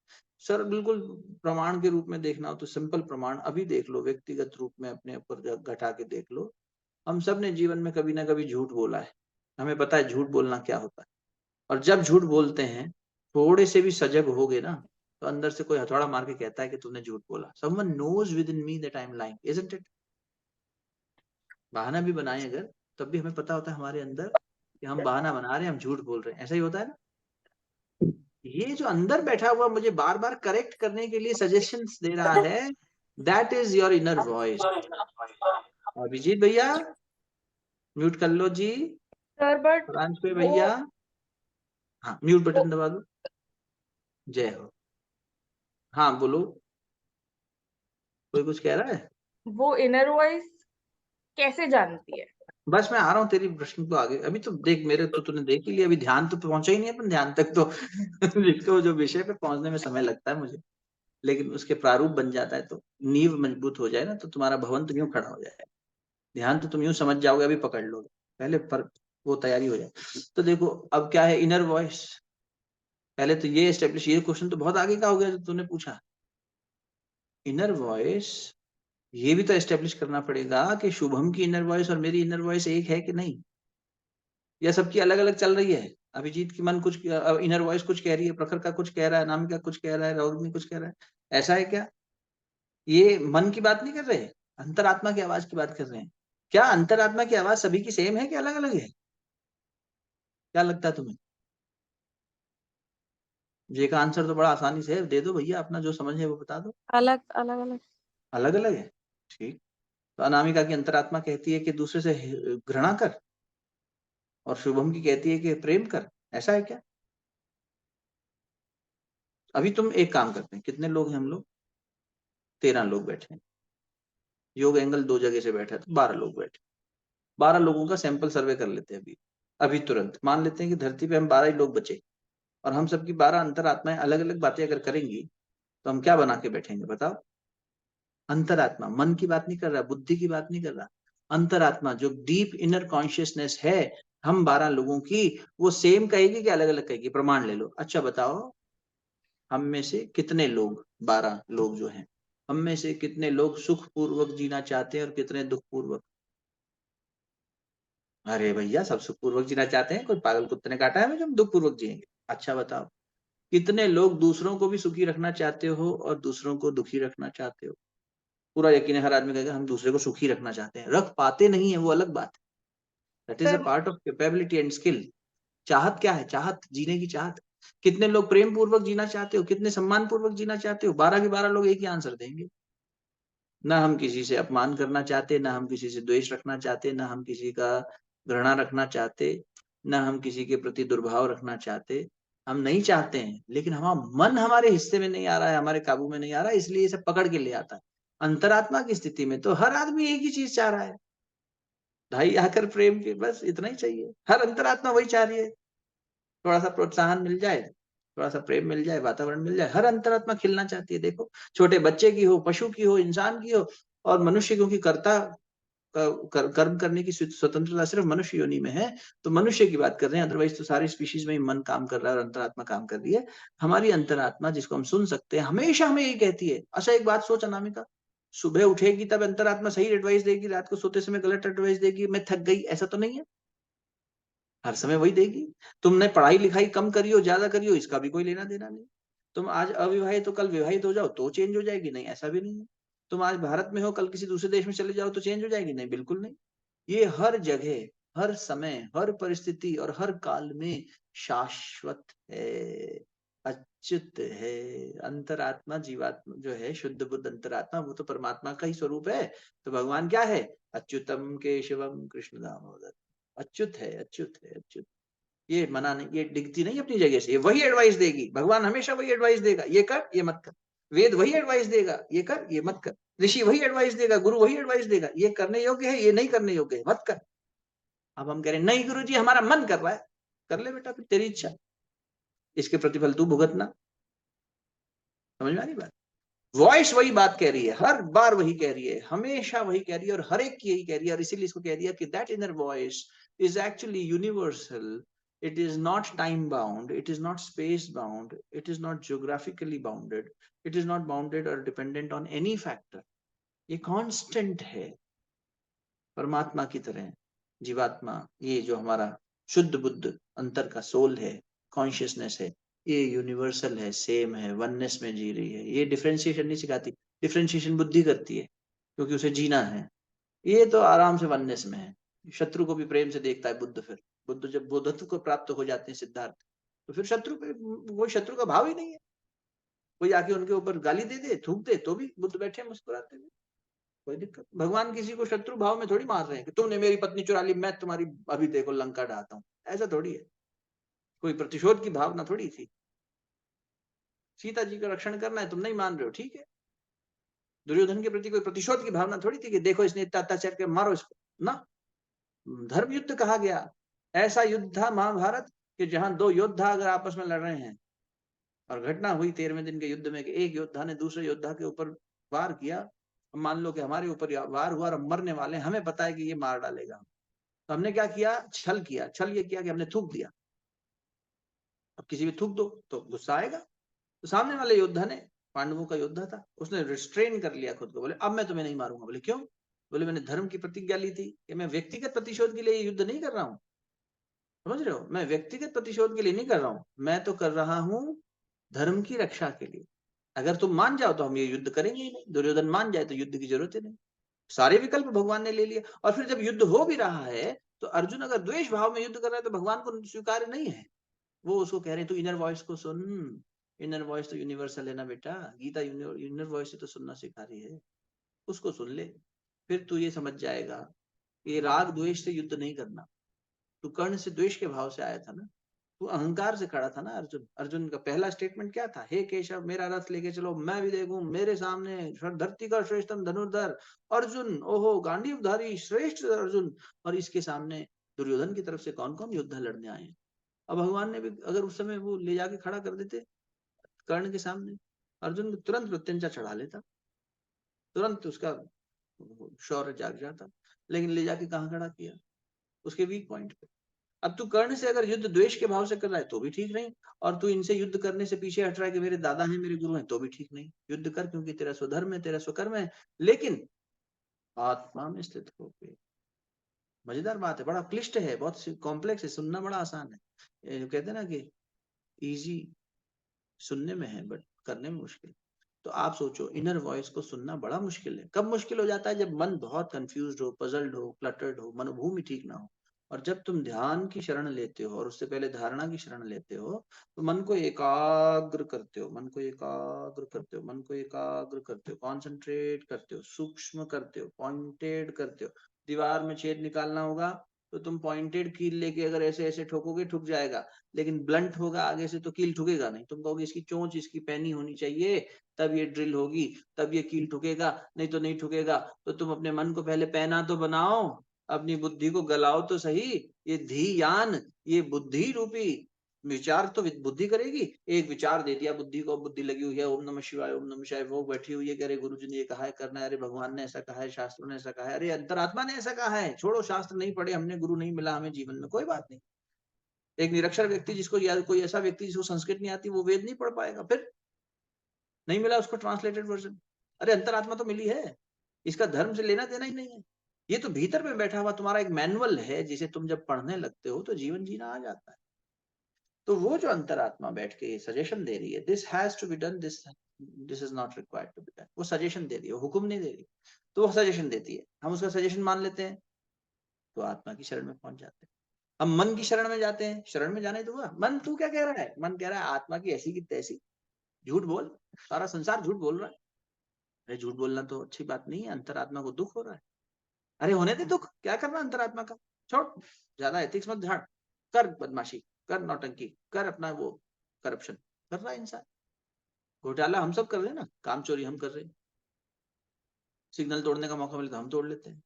सर बिल्कुल प्रमाण के रूप में देखना हो तो सिंपल प्रमाण अभी देख लो, व्यक्तिगत रूप में अपने ऊपर घटा के देख लो। हम सब ने जीवन में कभी ना कभी झूठ बोला है, हमें पता है झूठ बोलना क्या होता है। और जब झूठ बोलते हैं, थोड़े से भी सजग हो गए ना, तो अंदर से कोई हथौड़ा मार के कहता है कि तूने झूठ बोला। Someone knows within me that I am lying, isn't it? बहाना भी बनाए अगर, तब भी हमें पता होता है हमारे अंदर कि हम बहाना बना रहे हैं, हम झूठ बोल रहे हैं। ऐसा ही होता है ना? ये जो अंदर बैठा हुआ मुझे बार बार करेक्ट करने के लिए सजेशंस दे रहा है, that is your inner voice. Abhijit भैया म्यूट कर लो जी, सर बट फ्रांस पे भैया, हाँ म्यूट बटन दबा दो। जय हो। हाँ बोलो, कोई कुछ कह रहा है? वो इनर वॉइस कैसे जानती है? बस मैं आ रहा हूँ तेरी प्रश्न को आगे। अभी तो देख, मेरे तो तूने देख ही लिया, अभी ध्यान तो पहुंचा ही नहीं अपन ध्यान तक तो जिसको जो विषय पे पहुंचने में समय लगता है मुझे, लेकिन उसके प्रारूप बन जाता है तो नींव मजबूत हो जाए ना, तो तुम्हारा भवन तो यूं खड़ा हो जाए। ध्यान तो तुम यूं समझ जाओगे, अभी पकड़ लोगे, पहले पर वो तैयारी हो जाए। तो देखो अब क्या है इनर वॉइस, पहले तो ये एस्टेब्लिश, ये क्वेश्चन तो बहुत आगे का हो गया जो तूने पूछा। इनर वॉइस, ये भी तो एस्टेब्लिश करना पड़ेगा कि शुभम की इनर वॉइस और मेरी इनर वॉइस एक है कि नहीं, या सबकी अलग अलग चल रही है। अभिजीत की मन कुछ, इनर वॉइस कुछ कह रही है, प्रखर का कुछ कह रहा है, नाम का कुछ कह रहा है, रोहिणी कुछ कह रहा है। ऐसा है क्या? ये मन की बात नहीं कर रहे, अंतरात्मा की आवाज की बात कर रहे हैं। क्या अंतरात्मा की आवाज सभी की सेम है कि अलग अलग है? क्या लगता है तुम्हें? ये का आंसर तो बड़ा आसानी से है, दे दो भैया, अपना जो समझ है वो बता दो। अलग अलग अलग अलग अलग है, ठीक। तो अनामिका की अंतरात्मा कहती है कि दूसरे से घृणा कर, और शुभम की कहती है कि प्रेम कर। ऐसा है क्या? अभी तुम एक काम करते हैं, कितने लोग हैं हम लोग? 13 लोग बैठे हैं। योग एंगल 2 जगह से बैठा है तो 12 लोग बैठे। 12 लोगों का सैंपल सर्वे कर लेते हैं अभी, अभी तुरंत। मान लेते हैं कि धरती पे हम 12 ही लोग बचे, और हम सबकी 12 अंतरात्माएं अलग अलग बातें अगर करेंगी तो हम क्या बना के बैठेंगे बताओ? अंतरात्मा, मन की बात नहीं कर रहा, बुद्धि की बात नहीं कर रहा, अंतरात्मा जो डीप इनर कॉन्शियसनेस है हम 12 लोगों की, वो सेम कहेगी कि अलग अलग कहेगी? प्रमाण ले लो। अच्छा बताओ, हम में से कितने लोग, 12 लोग जो हैं, हम में से कितने लोग सुख पूर्वक जीना चाहते हैं और कितने दुख पूर्वक? अरे भैया सब सुख पूर्वक जीना चाहते हैं, कोई पागल कुत्ते ने काटा है हमें जो हम दुख पूर्वक जिएंगे? अच्छा बताओ, कितने लोग दूसरों को भी सुखी रखना चाहते हो और दूसरों को दुखी रखना चाहते हो? पूरा यकीन है हर आदमी कहेगा हम दूसरे को सुखी रखना चाहते हैं, रख पाते नहीं है वो अलग बात है, that is a sir part of capability and skill. चाहत क्या है? चाहत, जीने की चाहत। कितने लोग प्रेम पूर्वक जीना चाहते हो, कितने सम्मान पूर्वक जीना चाहते हो? 12 के 12 लोग एक ही आंसर देंगे। ना हम किसी से अपमान करना चाहते, ना हम किसी से द्वेष रखना चाहते, ना हम किसी का घृणा रखना चाहते, ना हम किसी के प्रति दुर्भाव रखना चाहते। हम नहीं चाहते हैं, लेकिन हमारा मन हमारे हिस्से में नहीं आ रहा है, हमारे काबू में नहीं आ रहा है, इसलिए इसे पकड़ के ले आता है। अंतरात्मा की स्थिति में तो हर आदमी एक ही चीज चाह रहा है, ढाई आकर प्रेम के, बस इतना ही चाहिए। हर अंतरात्मा वही चाह रही है, थोड़ा सा प्रोत्साहन मिल जाए, थोड़ा सा प्रेम मिल जाए, वातावरण मिल जाए। हर अंतरात्मा खिलना चाहती है। देखो छोटे बच्चे की हो, पशु की हो, इंसान की हो, और मनुष्य क्योंकि कर्ता कर्म करने की स्वतंत्रता सिर्फ मनुष्य योनि में है, तो मनुष्य की बात कर रहे हैं, अदरवाइज तो सारी स्पीशीज में ही मन काम कर रहा है और अंतरात्मा काम कर रही है। हमारी अंतरात्मा जिसको हम सुन सकते हैं हमेशा हमें यही कहती है। अच्छा एक बात सोच अनामिका, सुबह उठेगी तब अंतरात्मा सही एडवाइस देगी, रात को सोते समय गलत एडवाइस देगी, मैं थक गई, ऐसा तो नहीं है, हर समय वही देगी। तुमने पढ़ाई लिखाई कम करी हो ज्यादा करी हो इसका भी कोई लेना देना नहीं। तुम आज अविवाहित हो कल विवाहित हो जाओ तो चेंज हो जाएगी, नहीं ऐसा भी नहीं है। तुम आज भारत में हो कल किसी दूसरे देश में चले जाओ तो चेंज हो जाएगी, नहीं बिल्कुल नहीं। ये हर जगह हर समय हर परिस्थिति और हर काल में शाश्वत है, अच्युत है। अंतरात्मा जीवात्मा जो है, शुद्ध बुद्ध अंतरात्मा, वो तो परमात्मा का ही स्वरूप है। तो भगवान क्या है? अच्युतम केशवम कृष्ण दामोदर, अच्युत है, अच्युत है, अच्युत। ये मना नहीं, ये डिगती नहीं अपनी जगह से, ये वही एडवाइस देगी। भगवान हमेशा वही एडवाइस देगा, ये कर ये मत कर। वेद वही एडवाइस देगा, ये कर ये मत कर। ऋषि वही एडवाइस देगा, गुरु वही एडवाइस देगा, ये करने योग्य है ये नहीं करने योग्य है, मत कर। अब हम कह रहे नहीं गुरु जी हमारा मन कर रहा है, कर ले बेटा, फिर तेरी इच्छा, इसके प्रतिफल तू भुगतना। समझ में आ रही बात? वॉइस वही बात कह रही है, हर बार वही कह रही है, हमेशा वही कह रही है, और हर एक की यही कह रही है। और इसीलिए इसको कह दिया कि that inner voice is actually universal, it is not time bound, it is not space bound, it is not geographically bounded, it is not bounded or dependent on any factor. ये constant है परमात्मा की तरह। जीवात्मा, ये जो हमारा शुद्ध बुद्ध अंतर का सोल है, कॉन्शियसनेस है, ये यूनिवर्सल है, सेम है, वननेस में जी रही है। ये डिफरेंशिएशन नहीं सिखाती, डिफरेंशिएशन बुद्धि करती है क्योंकि उसे जीना है। ये तो आराम से वननेस में है। शत्रु को भी प्रेम से देखता है बुद्ध। फिर बुद्ध जब बुद्धत्व को प्राप्त हो जाते हैं सिद्धार्थ, तो फिर शत्रु पे वो शत्रु का भाव ही नहीं है। कोई आके उनके ऊपर गाली दे दे, थूक दे, तो भी बुद्ध बैठे मुस्कुराते हुए, कोई दिक्कत। भगवान किसी को शत्रु भाव में थोड़ी मार रहे हैं कि तुमने मेरी पत्नी चुरा ली, मैं तुम्हारी अभी देखो लंका ढाता हूँ, ऐसा थोड़ी है। कोई प्रतिशोध की भावना थोड़ी थी। सीता जी का रक्षण करना है, तुम नहीं मान रहे हो, ठीक है। दुर्योधन के प्रति कोई प्रतिशोध की भावना थोड़ी थी कि देखो इसने इतना अत्याचार किया, मारो इसको ना। धर्म युद्ध कहा गया। ऐसा युद्ध था महाभारत कि जहां दो योद्धा अगर आपस में लड़ रहे हैं, और घटना हुई 13वें दिन के युद्ध में कि एक योद्धा ने दूसरे योद्धा के ऊपर वार किया। मान लो कि हमारे ऊपर वार हुआ और हम मरने वाले हैं, हमें पता है कि ये मार डालेगा, तो हमने क्या किया? छल किया। छल ये किया कि हमने थूक दिया। अब किसी भी थूक दो तो गुस्सा आएगा। तो सामने वाले योद्धा ने, पांडवों का योद्धा था, उसने रिस्ट्रेन कर लिया खुद को, बोले अब मैं तुम्हें नहीं मारूंगा। बोले क्यों? बोले मैंने धर्म की प्रतिज्ञा ली थी कि मैं व्यक्तिगत प्रतिशोध के लिए युद्ध नहीं कर रहा हूँ। समझ रहे हो? मैं व्यक्तिगत प्रतिशोध के लिए नहीं कर रहा हूँ, मैं तो कर रहा हूँ धर्म की रक्षा के लिए। अगर तुम मान जाओ तो हम ये युद्ध करेंगे ही नहीं, दुर्योधन मान जाए तो युद्ध की जरूरत ही नहीं। सारे विकल्प भगवान ने ले लिए। और फिर जब युद्ध हो भी रहा है तो अर्जुन अगर द्वेष भाव में युद्ध कर रहा है तो भगवान को स्वीकार्य नहीं है। वो उसको कह रहे हैं तू इनर वॉइस को सुन, इनर वॉइस तो यूनिवर्सल है ना बेटा, गीता इनर वॉइस से तो सुनना सिखा रही है, उसको सुन ले, फिर तू ये समझ जाएगा ये राग द्वेष से युद्ध नहीं करना। तू कर्ण से द्वेष के भाव से आया था ना, तू अहंकार से खड़ा था ना। अर्जुन, अर्जुन का पहला स्टेटमेंट क्या था? हे केशव मेरा रथ लेके चलो, मैं भी देखूं, मेरे सामने धरती का श्रेष्ठतम धनुर्धर अर्जुन, ओहो गांडीवधारी श्रेष्ठ अर्जुन, और इसके सामने दुर्योधन की तरफ से कौन कौन योद्धा लड़ने आए हैं। अब भगवान ने भी अगर उस समय वो ले जाके खड़ा कर देते कर्ण के सामने, अर्जुन तुरंत प्रत्यंचा चढ़ा लेता, तुरंत उसका शौर्य जाग जाता। लेकिन ले जाके कहाँ खड़ा किया? उसके वीक पॉइंट पे। अब तू कर्ण से अगर युद्ध द्वेष के भाव से कर रहा है तो भी ठीक नहीं, और तू इनसे युद्ध करने से पीछे हट रहा है कि मेरे दादा हैं मेरे गुरु हैं, तो भी ठीक नहीं। युद्ध कर क्योंकि तेरा स्वधर्म है, तेरा स्वकर्म है, लेकिन आत्मा में स्थित होके। मजेदार बात है, बड़ा क्लिष्ट है, बहुत कॉम्प्लेक्स है, सुनना बड़ा आसान है। कहते हैं ना कि इजी सुनने में है बट करने में मुश्किल। तो आप सोचो इनर वॉइस को सुनना बड़ा मुश्किल है। कब मुश्किल हो जाता है? जब मन बहुत कंफ्यूज्ड हो, पजल्ड हो, क्लटर्ड हो, मनोभूमि ठीक ना हो। और जब तुम ध्यान की शरण लेते हो और उससे पहले धारणा की शरण लेते हो तो मन को एकाग्र करते हो, मन को एकाग्र करते हो, मन को एकाग्र करते हो, कॉन्सेंट्रेट करते हो, सूक्ष्म करते हो, पॉइंटेड करते हो। दीवार में छेद निकालना होगा तो तुम पॉइंटेड कील लेके अगर ऐसे ऐसे ठोकोगे ठुक जाएगा, लेकिन ब्लंट होगा आगे से तो कील ठुकेगा नहीं। तुम कहोगे इसकी चोंच इसकी पैनी होनी चाहिए तब ये ड्रिल होगी, तब ये कील ठुकेगा, नहीं तो नहीं ठुकेगा। तो तुम अपने मन को पहले पैना तो बनाओ, अपनी बुद्धि को गलाओ तो सही। ये धी यान, ये बुद्धि रूपी विचार तो बुद्धि करेगी। एक विचार दे दिया बुद्धि को, बुद्धि लगी हुई है ओम नमः शिवाय ओम नमः शिवाय, वो बैठी हुई है कह रहे गुरु जी ने ये कहा है करना है, अरे भगवान ने ऐसा कहा है, शास्त्रों ने ऐसा कहा है, अरे अंतरात्मा ने ऐसा कहा है, छोड़ो शास्त्र नहीं पढ़े हमने, गुरु नहीं मिला हमें जीवन में, कोई बात नहीं। एक निरक्षर व्यक्ति जिसको, या कोई ऐसा व्यक्ति जिसको संस्कृत नहीं आती, वो वेद नहीं पढ़ पाएगा, फिर नहीं मिला उसको ट्रांसलेटेड वर्जन। अरे अंतरात्मा तो मिली है, इसका धर्म से लेना देना ही नहीं है। ये तो भीतर में बैठा हुआ तुम्हारा एक मैनुअल है, जिसे तुम जब पढ़ने लगते हो तो जीवन जीना आ जाता है। तो वो जो अंतरात्मा बैठ के सजेशन दे रही है, this has to be done, this is not required to be done, वो सजेशन दे रही है, हुक्म नहीं दे रही, तो वो सजेशन देती है, हम उसका सजेशन मान लेते हैं, तो आत्मा की शरण में पहुंच जाते हैं। हम मन की शरण में जाते हैं, शरण में जाने दूंगा, मन तू क्या कह रहा है, मन कह रहा है आत्मा की ऐसी की तैसी, झूठ बोल, सारा संसार झूठ बोल रहा है। अरे झूठ बोलना तो अच्छी बात नहीं है, अंतरात्मा को दुख हो रहा है, अरे होने दे दुख, क्या करना अंतरात्मा का, छोड़, ज्यादा एथिक्स मत झाड़, कर बदमाशी, कर नौटंकी, कर अपना वो करप्शन कर रहा है इंसान, घोटाला हम सब कर रहे हैं ना, काम चोरी हम कर रहे हैं, सिग्नल तोड़ने का मौका मिले तो हम तोड़ लेते हैं,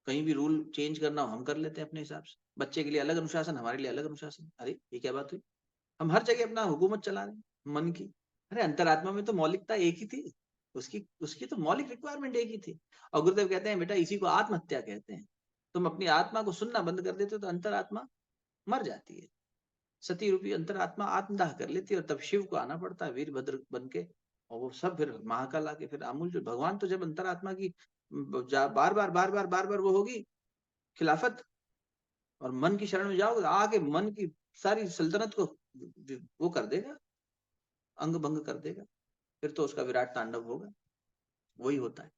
कहीं भी रूल चेंज करना हो हम कर लेते हैं अपने हिसाब से, बच्चे के लिए अलग अनुशासन, हमारे लिए अलग अनुशासन, अरे ये क्या बात हुई, हम हर जगह अपना हुकूमत चला रहे हैं मन की। अरे अंतरात्मा में तो मौलिकता एक ही थी, उसकी उसकी तो मौलिक रिक्वायरमेंट एक ही थी। और गुरुदेव कहते हैं बेटा इसी को आत्महत्या कहते हैं, तुम अपनी आत्मा को सुनना बंद कर देते हो तो अंतरात्मा मर जाती है, सती रूपी अंतरात्मा आत्मदाह कर लेती है, और तब शिव को आना पड़ता है वीरभद्र बन के, और वो सब फिर महाकाल आके फिर अमूल जो भगवान, तो जब अंतरात्मा की बार बार वो होगी खिलाफत, और मन की शरण में जाओगे तो आके मन की सारी सल्तनत को वो कर देगा, अंग भंग कर देगा, फिर तो उसका विराट तांडव होगा, वही होता है।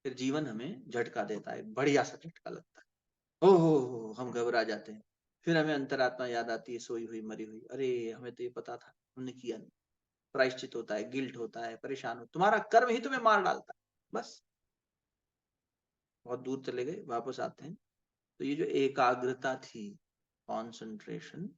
फिर जीवन हमें झटका देता है, बढ़िया सा झटका लगता है, ओहो हम घबरा जाते हैं, फिर हमें अंतरात्मा याद आती है सोई हुई मरी हुई, अरे हमें तो ये पता था हमने किया नहीं, प्रायश्चित होता है, गिल्ट होता है, परेशान हो, तुम्हारा कर्म ही तुम्हें मार डालता है, बस। बहुत दूर चले गए, वापस आते हैं। तो ये जो एकाग्रता थी, कॉन्सेंट्रेशन,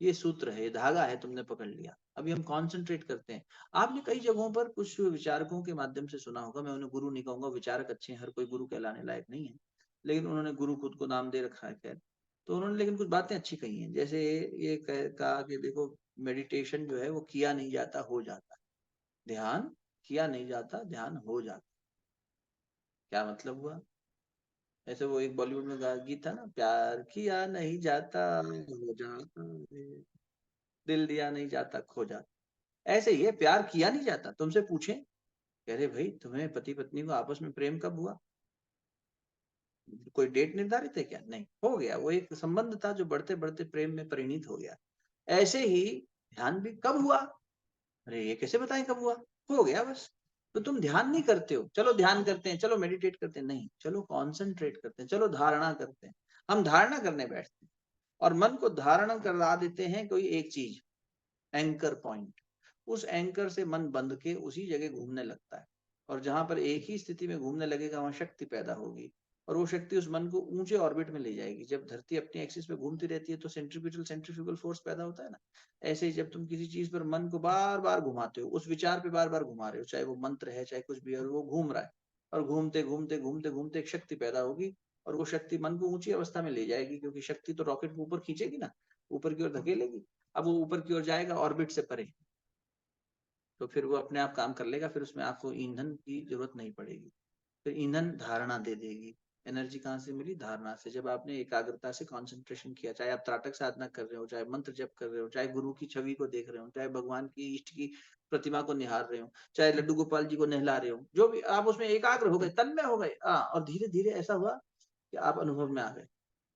ये सूत्र है, धागा है, तुमने पकड़ लिया, अभी हम कॉन्सेंट्रेट करते हैं। आपने कई जगहों पर कुछ विचारकों के माध्यम से सुना होगा, मैं उन्हें गुरु नहीं कहूंगा, विचारक अच्छे हैं, हर कोई गुरु कहलाने लायक नहीं है, लेकिन उन्होंने गुरु खुद को नाम दे रखा है, खैर, तो उन्होंने लेकिन कुछ बातें अच्छी कही हैं, जैसे ये कहा कि देखो मेडिटेशन जो है वो किया नहीं जाता, हो जाता, ध्यान किया नहीं जाता, ध्यान हो जाता। क्या मतलब हुआ? ऐसे वो एक बॉलीवुड में गीत था ना, प्यार किया नहीं जाता हो जाता है, दिल दिया नहीं जाता खो जाता। ऐसे ही है, प्यार किया नहीं जाता। तुमसे पूछे कह रहे भाई तुम्हें पति पत्नी को आपस में प्रेम कब हुआ, कोई डेट निर्धारित है क्या? नहीं, हो गया, वो एक संबंध था जो बढ़ते बढ़ते प्रेम में परिणित हो गया। ऐसे ही ध्यान भी कब हुआ, अरे ये कैसे बताएं कब हुआ, हो गया बस। तो तुम ध्यान नहीं करते हो, चलो ध्यान करते हैं, चलो मेडिटेट करते हैं, नहीं, चलो कॉन्सेंट्रेट करते हैं, चलो धारणा करते हैं। हम धारणा करने बैठते हैं और मन को धारणा करा देते हैं कोई एक चीज, एंकर पॉइंट, उस एंकर से मन बंध के उसी जगह घूमने लगता है, और जहां पर एक ही स्थिति में घूमने लगेगा वहां शक्ति पैदा होगी, और वो शक्ति उस मन को ऊंचे ऑर्बिट में ले जाएगी। जब धरती अपनी एक्सिस पे घूमती रहती है तो सेंट्रीफ्यूगल फोर्स पैदा होता है ना, ऐसे ही जब तुम किसी चीज पर मन को बार बार घुमाते हो, उस विचार पे बार बार घुमा रहे हो, चाहे वो मंत्र है चाहे कुछ भी है, और वो घूम रहा है, और घूमते घूमते घूमते घूमते एक शक्ति पैदा होगी, और वो शक्ति मन को ऊंची अवस्था में ले जाएगी, क्योंकि शक्ति तो रॉकेट को ऊपर खींचेगी ना, ऊपर की ओर धकेलेगी। अब वो ऊपर की ओर जाएगा ऑर्बिट से परे, तो फिर वो अपने आप काम कर लेगा, फिर उसमें आपको ईंधन की जरूरत नहीं पड़ेगी, फिर ईंधन धारणा दे देगी। एनर्जी कहाँ से मिली? धारणा से। जब आपने एकाग्रता से कंसंट्रेशन किया, चाहे आप त्राटक साधना कर रहे हो, चाहे मंत्र जप कर रहे हो, चाहे गुरु की छवि को देख रहे हो, चाहे भगवान की इष्ट की प्रतिमा को निहार रहे हो, चाहे लड्डू गोपाल जी को नहला रहे हो, जो भी आप उसमें एकाग्र हो गए, तन्मय हो गए, और धीरे धीरे ऐसा हुआ कि आप अनुभव में आ गए,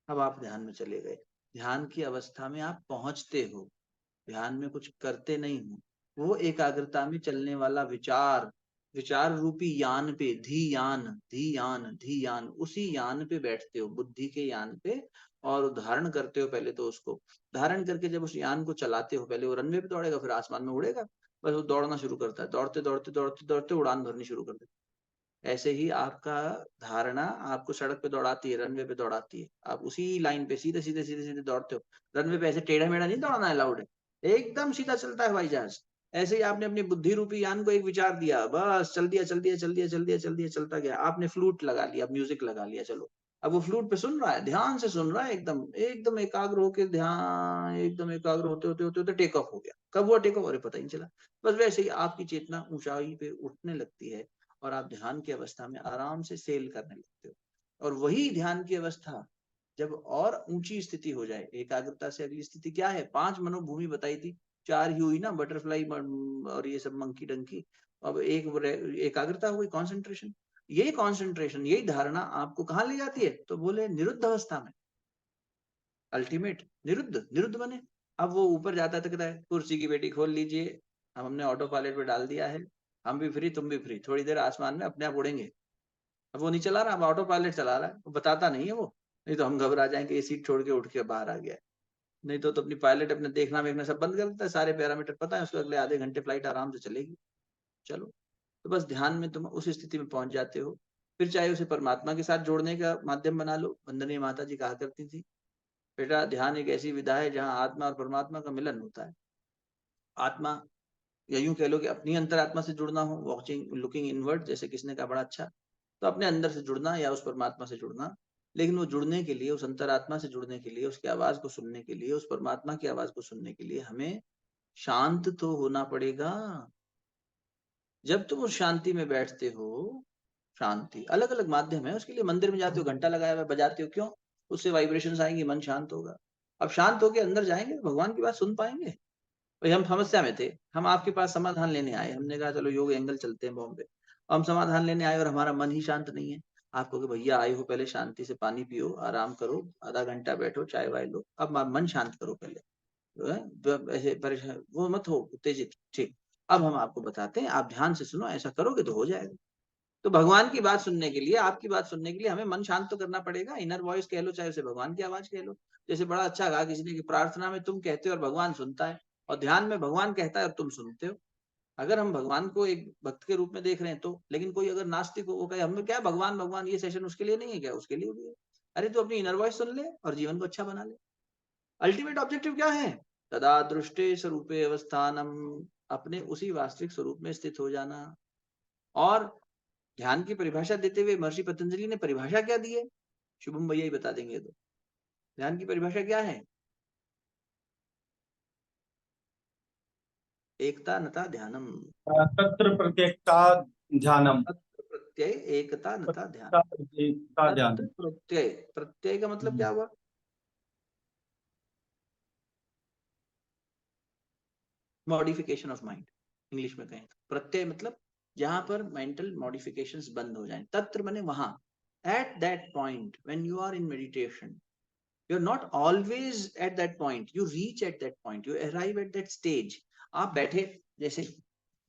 अब आप ध्यान में चले गए। ध्यान की अवस्था में आप पहुंचते हो, ध्यान में कुछ करते नहीं हो, वो एकाग्रता में चलने वाला विचार रूपी यान पे, धी यान, उसी यान पे बैठते हो, बुद्धि के यान पे, और धारण करते हो पहले तो उसको। धारण करके जब उस यान को चलाते हो, पहले वो रनवे पे दौड़ेगा, फिर आसमान में उड़ेगा, बस वो दौड़ना शुरू करता है, दौड़ते दौड़ते दौड़ते दौड़ते उड़ान भरनी शुरू कर देता है। ऐसे ही आपका धारणा आपको सड़क पे दौड़ाती है, रनवे पे दौड़ाती है, आप उसी लाइन पे सीधे सीधे सीधे सीधे दौड़ते हो। रनवे पे ऐसे टेढ़ा मेढ़ा नहीं दौड़ना अलाउड है, एकदम सीधा चलता है हवाई जहाज। ऐसे ही आपने अपनी बुद्धि रूपी यान को एक विचार दिया, बस चल दिया चल दिया चल दिया चल दिया चल दिया, चलता गया। आपने फ्लूट लगा लिया, म्यूजिक लगा लिया, चलो अब वो फ्लूट पे सुन रहा है, ध्यान से सुन रहा है, एकदम एकदम एकाग्र होकर, ध्यान एकदम एकाग्र होते होते होते होते टेक ऑफ हो गया। कब हुआ टेक ऑफ, अरे पता ही नहीं चला। बस वैसे ही आपकी चेतना ऊंचाई पे उठने लगती है और आप ध्यान की अवस्था में आराम से सेल करने लगते हो। और वही ध्यान की अवस्था जब और ऊंची स्थिति हो जाए, एकाग्रता से अगली स्थिति क्या है, 5 मनोभूमि बताई थी, 4 ही हुई ना, बटरफ्लाई और ये सब मंकी डंकी। अब एक एकाग्रता हुई, कॉन्सेंट्रेशन। यही कॉन्सेंट्रेशन, यही धारणा आपको कहाँ ले जाती है, तो बोले निरुद्ध अवस्था में, अल्टीमेट निरुद्ध बने। अब वो ऊपर जाता है तो कहता है कुर्सी की पेटी खोल लीजिए, हमने ऑटो पायलट पे डाल दिया है, हम भी फ्री तुम भी फ्री, थोड़ी देर आसमान में अपने आप उड़ेंगे। अब वो नहीं चला रहा, अब ऑटो पायलट चला रहा है, वो बताता नहीं है वो, नहीं तो हम घबरा जाएंगे, ये सीट छोड़ के उठ के बाहर आ गया। नहीं तो अपनी पायलट अपने देखना वेखना सब बंद कर देता है, सारे पैरामीटर पता है उसको, अगले आधे घंटे फ्लाइट आराम से चलेगी। चलो, तो बस ध्यान में तुम उस स्थिति में पहुंच जाते हो। फिर चाहे उसे परमात्मा के साथ जोड़ने का माध्यम बना लो। वंदनीय माता जी कहा करती थी, बेटा ध्यान एक ऐसी विधा है जहां आत्मा और परमात्मा का मिलन होता है। आत्मा, या यूं कह लो कि अपनी अंतरात्मा से जुड़ना हो, वॉचिंग लुकिंग इनवर्ड, जैसे किसने कहा बड़ा अच्छा, तो अपने अंदर से जुड़ना या उस परमात्मा से जुड़ना। लेकिन वो जुड़ने के लिए, उस अंतरात्मा से जुड़ने के लिए, उसकी आवाज को सुनने के लिए, उस परमात्मा की आवाज को सुनने के लिए हमें शांत तो होना पड़ेगा। जब तुम उस शांति में बैठते हो, शांति अलग अलग माध्यम है उसके लिए, मंदिर में जाते हो, घंटा लगाया हुआ बजाते हो, क्यों, उससे वाइब्रेशंस आएंगी, मन शांत होगा। अब शांत होके अंदर जाएंगे, भगवान की बात सुन पाएंगे। भाई हम समस्या में थे, हम आपके पास समाधान लेने आए, हमने कहा चलो योग एंगल चलते हैं बॉम्बे, हम समाधान लेने आए और हमारा मन ही शांत नहीं है। आपको कि भैया आए हो, पहले शांति से पानी पियो, आराम करो, आधा घंटा बैठो, चाय वाय लो, अब मन शांत करो पहले, जो है ऐसे परेशान वो मत हो उत्तेजित, ठीक। अब हम आपको बताते हैं, आप ध्यान से सुनो, ऐसा करोगे तो हो जाएगा। तो भगवान की बात सुनने के लिए, आपकी बात सुनने के लिए हमें मन शांत तो करना पड़ेगा। इनर वॉइस कह लो, चाहे उसे भगवान की आवाज कह लो। जैसे बड़ा अच्छा कहा किसी ने कि प्रार्थना में तुम कहते हो और भगवान सुनता है, और ध्यान में भगवान कहता है और तुम सुनते हो। अगर हम भगवान को एक भक्त के रूप में देख रहे हैं तो, लेकिन कोई अगर नास्तिक हो, वो कहे हमें क्या भगवान भगवान, ये सेशन उसके लिए नहीं है क्या, उसके लिए भी है। अरे तो अपनी इनर वॉइस सुन ले और जीवन को अच्छा बना ले। अल्टीमेट ऑब्जेक्टिव क्या है, तदा दृष्टे स्वरूपे अवस्थानम, अपने उसी वास्तविक स्वरूप में स्थित हो जाना। और ध्यान की परिभाषा देते हुए महर्षि पतंजलि ने परिभाषा क्या दी है, शुभम भैया ही बता देंगे। तो ध्यान की परिभाषा क्या है, एकता नता ध्यानम, तत्र प्रत्येकता ध्यानम, तत्र प्रत्यय एकता नता ध्यान, प्रत्येकता ध्यान। तत्र प्रत्यय, प्रत्यय का मतलब क्या हुआ, मॉडिफिकेशन ऑफ माइंड, इंग्लिश में कहें तो प्रत्यय मतलब जहां पर मेंटल मॉडिफिकेशंस बंद हो जाएं। तत्र माने वहां, at that point when you are in meditation, you are not always at that point, you reach at that point, you arrive at that stage. आप बैठे, जैसे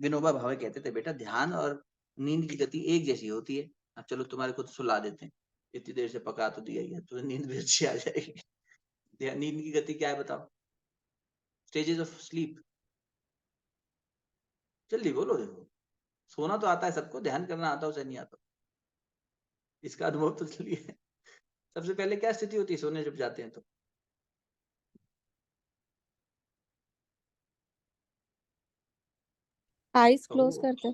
विनोबा भावे कहते थे, बेटा ध्यान और नींद की गति एक जैसी होती है। अब चलो तुम्हारे को तो सुला देते हैं, इतनी देर से पका तो दिया ही है, तो नींद भी अच्छी आ जाएगी। नींद की गति क्या है बताओ, स्टेजेस ऑफ स्लीप, जल्दी बोलो। देखो, सोना तो आता है सबको, ध्यान करना आता है, उसे नहीं आता, इसका अनुभव तो चलिए। सबसे पहले क्या स्थिति होती है सोने जब जाते हैं तो, आईज क्लोज करते।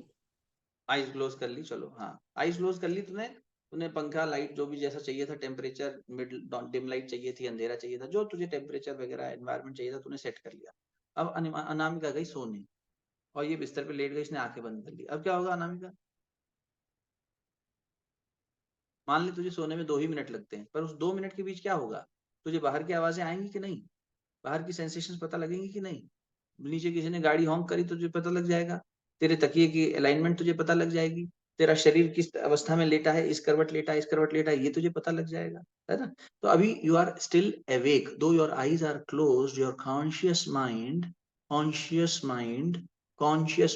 आईज क्लोज कर ली, चलो हाँ, आईज क्लोज कर ली तूने, तूने पंखा लाइट जो भी जैसा चाहिए था, टेम्परेचर मिड डिम लाइट चाहिए थी, अंधेरा चाहिए था, जो तुझे टेम्परेचर वगैरह एनवायरनमेंट चाहिए था तूने सेट कर लिया। अब अनामिका गई सोने, और ये बिस्तर पे लेट गई, इसने आंखें बंद कर ली। अब क्या होगा अनामिका, मान ले तुझे सोने में 2 ही मिनट लगते हैं, पर उस 2 मिनट के बीच क्या होगा, तुझे बाहर की आवाजें आएंगी कि नहीं, बाहर की सेंसेशंस पता लगेंगी कि नहीं, नीचे किसी ने गाड़ी हॉन्क करी तुझे पता लग जाएगा, तेरे तकिए की अलाइनमेंट तुझे पता लग जाएगी, तेरा शरीर किस अवस्था में लेटा है, इस करवट लेटा है, इस करवट लेटा है, ये तुझे पता लग जाएगा, है ना। तो अभी you are still awake, though your eyes are closed, your conscious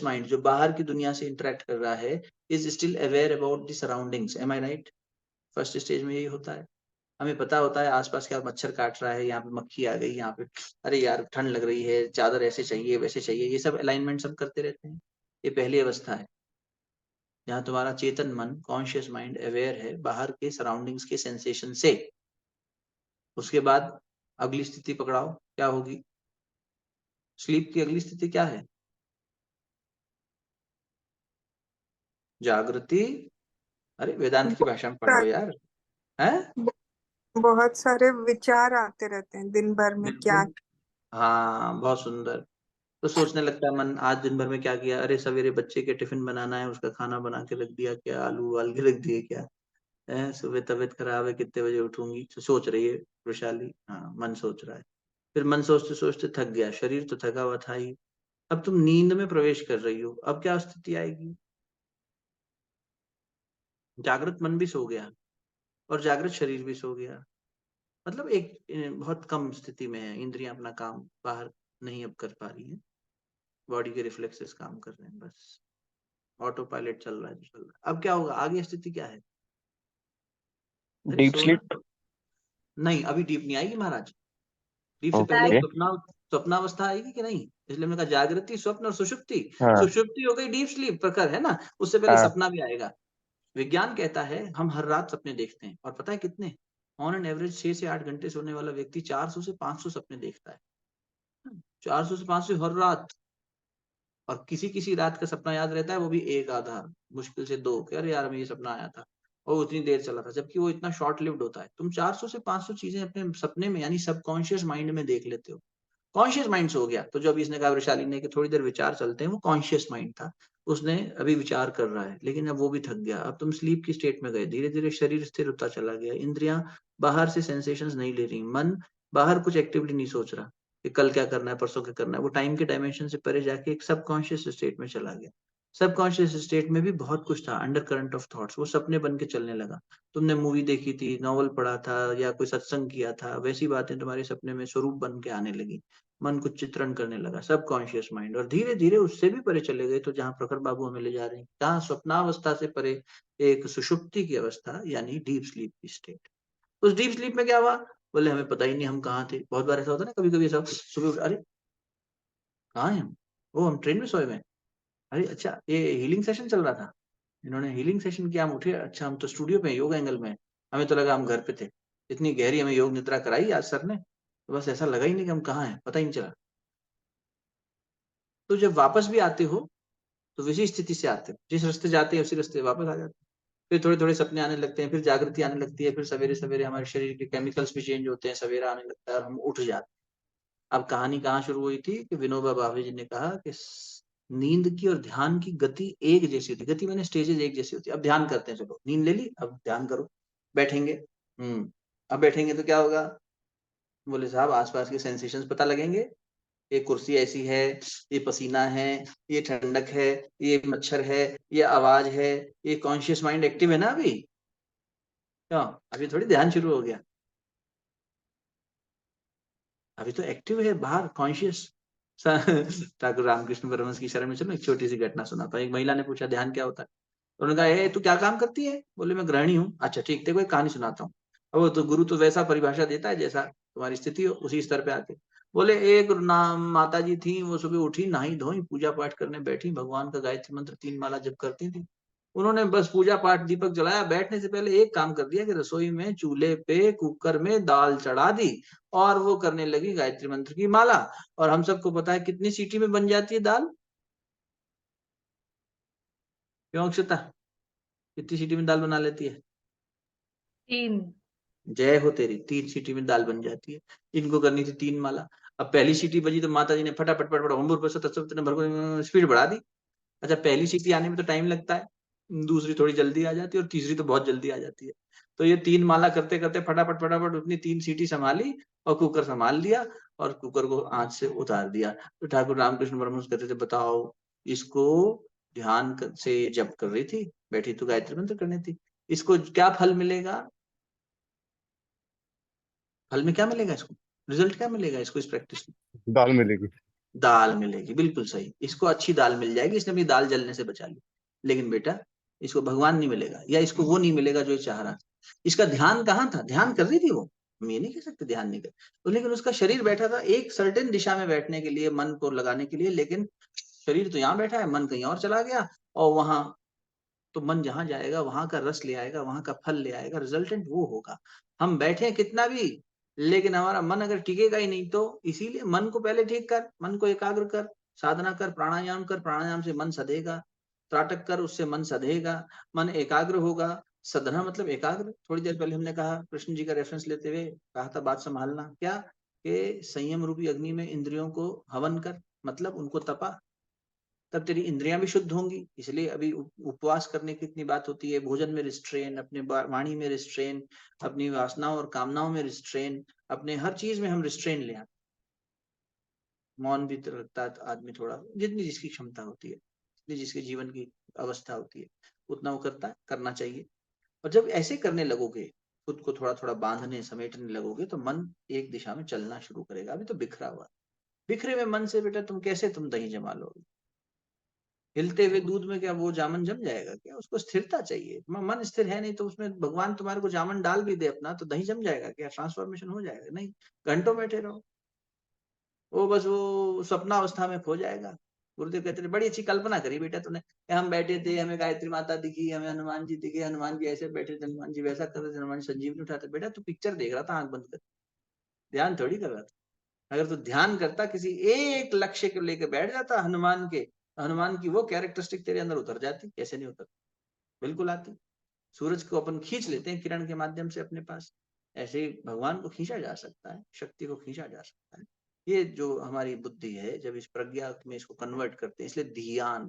mind जो बाहर की दुनिया से इंटरेक्ट कर रहा है, is still aware about the surroundings. Am I right. First stage में यही होता है, हमें पता होता है आसपास क्या मच्छर काट रहा है, यहाँ पे मक्खी आ गई, यहाँ पे अरे यार ठंड लग रही है, चादर ऐसे चाहिए वैसे चाहिए, ये सब अलाइनमेंट सब करते रहते हैं। ये पहली अवस्था है जहाँ तुम्हारा चेतन मन, कॉन्शियस माइंड अवेयर है बाहर के सराउंडिंग्स के सेंसेशन से। उसके बाद अगली स्थिति पकड़ाओ, क्या होगी, स्लीप की अगली स्थिति क्या है, जागृति। अरे वेदांत की भाषा में पढ़ लो यार, है? बहुत सारे विचार आते रहते हैं दिन भर में, क्या बिल्कुल, हाँ बहुत सुंदर। तो सोचने लगता है मन, आज दिन भर में क्या किया, अरे सवेरे बच्चे के टिफिन बनाना है, उसका खाना बना के रख दिया क्या, आलू उबाल के रख दिए क्या, है सुबह तबीयत खराब है, कितने बजे उठूंगी, तो सोच रही है वैशाली। हाँ मन सोच रहा है, फिर मन सोचते सोचते थक गया, शरीर तो थका हुआ था ही। अब तुम नींद में प्रवेश कर रही हो, अब क्या स्थिति आएगी? जागृत मन भी सो गया और जागृत शरीर भी सो गया, मतलब एक बहुत कम स्थिति में है, इंद्रियां अपना काम बाहर नहीं अब कर पा रही है, बॉडी के रिफ्लेक्सेस काम कर रहे हैं, बस ऑटो पायलट चल रहा है जो चल रहा है। अब क्या होगा, आगे स्थिति क्या है? अरे डीप सोना स्लीप। नहीं, अभी डीप नहीं आएगी महाराज, डीप से पहले ओके। स्वप्नावस्था आएगी कि नहीं, इसलिए मैंने कहा जागृति, स्वप्न और सुषुप्ति। हाँ सुषुप्ति हो गई डीप स्लीप, प्रखर है ना, उससे पहले हाँ। सपना भी आएगा। विज्ञान कहता है हम हर रात सपने देखते हैं, और पता है कितने? ऑन एन एवरेज 6 से 8 घंटे सोने वाला व्यक्ति 400 से 500 सपने देखता है, 400 से 500 हर रात। और किसी किसी रात का सपना याद रहता है, वो भी एक आधा, मुश्किल से दो, कि अरे यार हमें ये सपना आया था और उतनी देर चला था, जबकि वो इतना शॉर्ट लिव्ड होता है। तुम 400 से 500 चीजें अपने सपने में यानी सबकॉन्शियस माइंड में देख लेते हो। कॉन्शियस माइंड सो गया, तो जो अभी इसने कहा वैशाली ने कि थोड़ी देर विचार चलते हैं, वो कॉन्शियस माइंड था, उसने अभी विचार कर रहा है, लेकिन अब वो भी थक गया। अब तुम स्लीप की स्टेट में गए, धीरे धीरे शरीर स्थिर होता चला गया, इंद्रियां बाहर से सेंसेशंस नहीं ले रही, मन बाहर कुछ एक्टिविटी नहीं सोच रहा कि कल क्या करना है, परसों क्या करना है, वो टाइम के डायमेंशन से परे जाके एक सबकॉन्शियस स्टेट में चला गया। सबकॉन्शियस स्टेट में भी बहुत कुछ था, अंडर करंट ऑफ थॉट्स, वो सपने बन के चलने लगा। तुमने मूवी देखी थी, नॉवल पढ़ा था, या कोई सत्संग किया था, वैसी बातें तुम्हारे सपने में स्वरूप बन के आने लगी, मन कुछ चित्रण करने लगा, सबकॉन्शियस माइंड। और धीरे धीरे उससे भी परे चले गए, तो जहां प्रखर बाबू हमें ले जा रहे हैं, जहां स्वप्नावस्था से परे एक सुषुप्ति की अवस्था, यानी डीप स्लीप की स्टेट। उस डीप स्लीप में क्या हुआ, बोले हमें पता ही नहीं हम कहाँ थे। बहुत बार ऐसा होता है ना, कभी कभी ऐसा सुबह उठ, अरे कहाँ है हम, वो हम ट्रेन में सोए हुए हैं, अरे अच्छा ये हीलिंग सेशन चल रहा था, इन्होंने हीलिंग सेशन किया, हम उठे, अच्छा हम तो स्टूडियो पे योग एंगल में, हमें तो लगा हम घर पे थे, इतनी गहरी हमें योग निद्रा कराई आज सर ने, तो बस ऐसा लगा ही नहीं कि हम कहाँ हैं, पता ही नहीं चला। तो जब वापस भी आते हो तो वैसी स्थिति से आते हो, जिस रास्ते जाते हैं उसी रास्ते वापस आ जाते हैं। फिर थोड़े थोड़े सपने आने लगते हैं, फिर जागृति आने लगती है, फिर सवेरे सवेरे हमारे शरीर के केमिकल्स भी चेंज होते हैं, सवेरा आने लगता है और हम उठ जाते हैं। अब कहानी कहाँ शुरू हुई थी कि विनोबा भावे जी ने कहा कि नींद की और ध्यान की गति एक जैसी होती, गति मैंने स्टेजेस एक जैसी होती है। अब ध्यान करते हैं, चलो नींद ले ली, अब ध्यान करो, बैठेंगे। अब बैठेंगे तो क्या होगा, बोले साहब आसपास के सेंसेशंस पता लगेंगे, ये कुर्सी ऐसी है, ये पसीना है, ये ठंडक है, ये मच्छर है, ये आवाज है, ये कॉन्शियस माइंड एक्टिव है ना अभी, क्यों अभी थोड़ी ध्यान शुरू हो गया, अभी तो एक्टिव है बाहर कॉन्शियस। ठाकुर रामकृष्ण परमहंस की शरण में चलो एक छोटी सी घटना सुनाता हूँ। एक महिला ने पूछा ध्यान क्या होता है, तो उन्होंने कहा तू क्या काम करती है, बोले मैं गृहिणी हूँ। अच्छा ठीक, तेरे को एक कहानी सुनाता हूँ। अब वो तो गुरु तो वैसा परिभाषा देता है जैसा तुम्हारी स्थिति हो, उसी स्तर पे आके बोले एक नाम माता जी थी, वो सुबह उठी, नहाई धोई, पूजा पाठ करने बैठी, भगवान का गायत्री मंत्र 3 माला जप करती थी। उन्होंने बस पूजा पाठ दीपक जलाया, बैठने से पहले एक काम कर दिया कि रसोई में चूल्हे पे कुकर में दाल चढ़ा दी और वो करने लगी गायत्री मंत्र की माला। और हम सबको पता है कितनी सीटी में बन जाती है दाल, क्यों अक्षता, कितनी सीटी में दाल बना लेती है? 3। जय हो तेरी, 3 सीटी में दाल बन जाती है। इनको करनी थी 3 माला। अब पहली सीटी बजी तो माता जी ने फटाफट फटाफट होम पर स्पीड बढ़ा दी। अच्छा पहली सीटी आने में तो टाइम लगता है, दूसरी थोड़ी जल्दी आ जाती है और तीसरी तो बहुत जल्दी आ जाती है। तो ये 3 माला करते करते फटाफट फटाफट उतनी 3 सीटी संभाली और कुकर संभाल लिया और कुकर को आंच से उतार दिया। तो ठाकुर रामकृष्ण परमहंस कहते थे बताओ, इसको ध्यान से जप कर रही थी, बैठी तो गायत्री मंत्र करनी थी, इसको क्या फल मिलेगा, फल में क्या मिलेगा, इसको रिजल्ट क्या मिलेगा, इसको इस प्रैक्टिस में दाल मिलेगी। दाल मिलेगी, बिल्कुल सही, इसको अच्छी दाल मिल जाएगी, इसने अपनी दाल जलने से बचा ली। लेकिन बेटा इसको भगवान नहीं मिलेगा, या इसको वो नहीं मिलेगा जो ये चाह रहा। इसका ध्यान कहाँ था, ध्यान कर रही थी वो, हम ये नहीं कह सकते ध्यान नहीं कर तो, लेकिन उसका शरीर बैठा था एक सर्टेन दिशा में बैठने के लिए, मन को लगाने के लिए, लेकिन शरीर तो यहाँ बैठा है, मन कहीं और चला गया। और वहां तो मन जहां जाएगा वहां का रस ले आएगा, वहां का फल ले आएगा, रिजल्टेंट वो होगा। हम बैठे कितना भी, लेकिन हमारा मन अगर टिकेगा ही नहीं, तो इसीलिए मन को पहले ठीक कर, मन को एकाग्र कर, साधना कर, प्राणायाम कर, प्राणायाम से मन सधेगा, त्राटक कर, उससे मन सधेगा, मन एकाग्र होगा, सधना मतलब एकाग्र। थोड़ी देर पहले हमने कहा, कृष्ण जी का रेफरेंस लेते हुए कहा था बात संभालना, क्या कि संयम रूपी अग्नि में इंद्रियों को हवन कर, मतलब उनको तपा, तब तेरी इंद्रियां भी शुद्ध होंगी। इसलिए अभी उपवास करने की इतनी बात होती है, भोजन में रिस्ट्रेन, अपने वाणी में रिस्ट्रेन, अपनी वासनाओं और कामनाओं में रिस्ट्रेन, अपने हर चीज में हम रिस्ट्रेन ले आते। मौन भी रखता है आदमी थोड़ा, जितनी जिसकी क्षमता होती है, जितनी जिसके जीवन की अवस्था होती है, उतना वो करना चाहिए। और जब ऐसे करने लगोगे, खुद को थोड़ा थोड़ा बांधने समेटने लगोगे, तो मन एक दिशा में चलना शुरू करेगा। अभी तो बिखरा हुआ, बिखरे हुए मन से बेटा तुम दही जमा लोगे? हिलते हुए दूध में क्या वो जामन जम जाएगा क्या? उसको स्थिरता चाहिए। मन स्थिर है नहीं, तो उसमें भगवान तुम्हारे को जामन डाल भी दे अपना, तो दही जम जाएगा क्या? ट्रांसफॉर्मेशन हो जाएगा? नहीं, घंटों बैठे रहो, वो बस वो स्वप्नावस्था में खो जाएगा। गुरुदेव कहते थे बड़ी अच्छी कल्पना करी बेटा तूने, हम बैठे थे, हमें गायत्री माता दिखी, हमें हनुमान जी दिखे, हनुमान जी ऐसे बैठे थे, हनुमान जी वैसा कर रहे थे, हनुमान जी संजीवनी उठाते। बेटा तू पिक्चर देख रहा था आंख बंद कर, ध्यान थोड़ी कर रहा था। अगर तू ध्यान करता, किसी एक लक्ष्य को लेकर बैठ जाता हनुमान के, हनुमान की वो कैरेक्टरिस्टिक तेरे अंदर उतर जाती। कैसे नहीं उतर? बिल्कुल आती। सूरज को अपन खींच लेते हैं किरण के माध्यम से अपने पास, ऐसे ही भगवान को खींचा जा सकता है, शक्ति को खींचा जा सकता है। ये जो हमारी बुद्धि है, जब इस प्रज्ञा में इसको कन्वर्ट करते हैं, इसलिए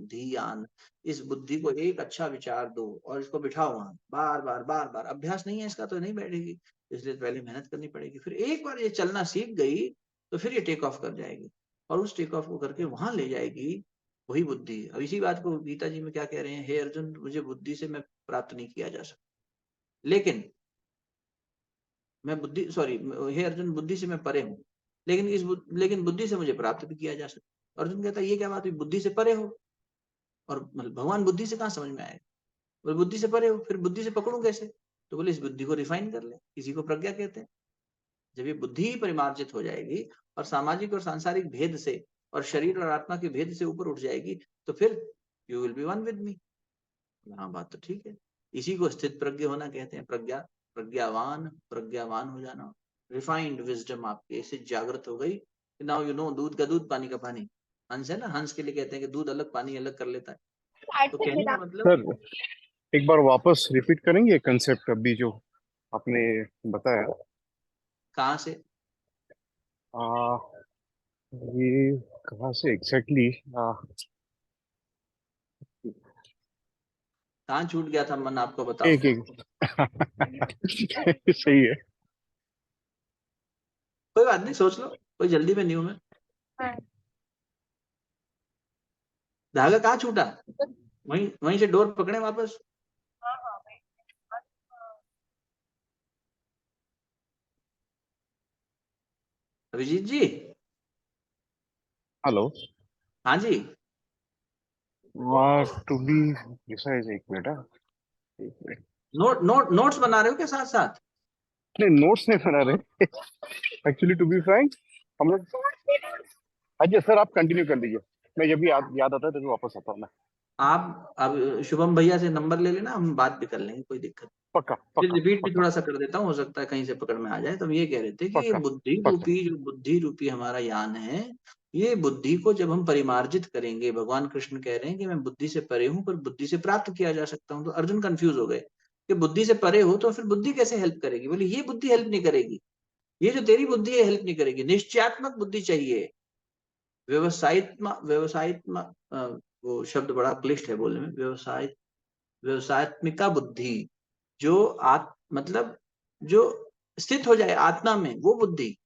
ध्यान, इस बुद्धि को एक अच्छा विचार दो और इसको बिठाओ वहां, बार बार। अभ्यास नहीं है इसका तो नहीं बैठेगी, इसलिए पहले मेहनत करनी पड़ेगी। फिर एक बार ये चलना सीख गई तो फिर ये टेक ऑफ कर जाएगी, और उस टेक ऑफ को करके वहां ले जाएगी वही बुद्धि। अब इसी बात को गीता जी में क्या कह रहे हैं, हे अर्जुन, मुझे बुद्धि से मैं प्राप्त नहीं किया जा सकता, लेकिन हे अर्जुन, बुद्धि से मैं परे हूँ, लेकिन बुद्धि से मुझे प्राप्त भी किया जा सकता। अर्जुन कहता है ये क्या बात हुई, बुद्धि से परे हो? और भगवान बुद्धि से कहाँ समझ में आएगा? बोले बुद्धि से परे हो, फिर बुद्धि से पकड़ूं कैसे? तो बोले इस बुद्धि को रिफाइन कर ले, इसी को प्रज्ञा कहते हैं। जब ये बुद्धि ही परिमार्जित हो जाएगी और सामाजिक और सांसारिक भेद से और शरीर और आत्मा के भेद से ऊपर उठ जाएगी, तो फिर you will be one with me. हाँ, बात तो ठीक है। इसी को स्थित प्रज्ञ होना कहते हैं। प्रज्ञावान हो जाना, रिफाइंड विजडम आपके इससे जागृत हो गई। नाउ यू नो, दूध का दूध, पानी का पानी। हंस है ना, हंस के लिए कहते हैं कि दूध अलग पानी अलग कर लेता है। तो कहने का मतलब, सर एक बार वापस रिपीट करेंगे कंसेप्ट अभी जो आपने बताया? कहाँ से? ये कहाँ से एग्जैक्टली? कहाँ छूट गया था मन, आपको बताओ। एक सही है। कोई बात नहीं, सोच लो, कोई जल्दी में नहीं हूं मैं। धागा कहाँ छूटा? वहीं से डोर पकड़े वापस। अभिजीत जी। हेलो। हाँ जी। टू बी प्रिसाइज, एक मिनट। नोट्स बना रहे हो क्या साथ साथ? नहीं, नोट्स नहीं बना रहे एक्चुअली, टू बी फ्रैंक हम लोग। अच्छा सर, आप कंटिन्यू कर लीजिए, मैं जब भी याद आता है तो वापस आता हूँ मैं। आप अब शुभम भैया से नंबर ले लेना, हम बात भी कर लेंगे, कोई दिक्कत। पक्का फिर पक्का रिपीट भी पक्का थोड़ा सा कर देता हूँ, हो सकता है कहीं से पकड़ में आ जाए। तो हम ये कह रहे थे कि ये पक्का बुद्धि जो बुद्धि रूपी हमारा यान है, ये बुद्धि को जब हम परिमार्जित करेंगे, भगवान कृष्ण कह रहे हैं कि मैं बुद्धि से परे हूँ पर बुद्धि से प्राप्त किया जा सकता हूँ। तो अर्जुन कंफ्यूज हो गए कि बुद्धि से परे हो तो फिर बुद्धि कैसे हेल्प करेगी? बोले ये बुद्धि हेल्प नहीं करेगी, ये जो तेरी बुद्धि है हेल्प नहीं करेगी, निश्चयात्मक बुद्धि चाहिए। वो शब्द बड़ा क्लिष्ट है बोलने में, व्यवसायत्मिका बुद्धि, जो मतलब जो स्थित हो जाए आत्मा में, वो बुद्धि,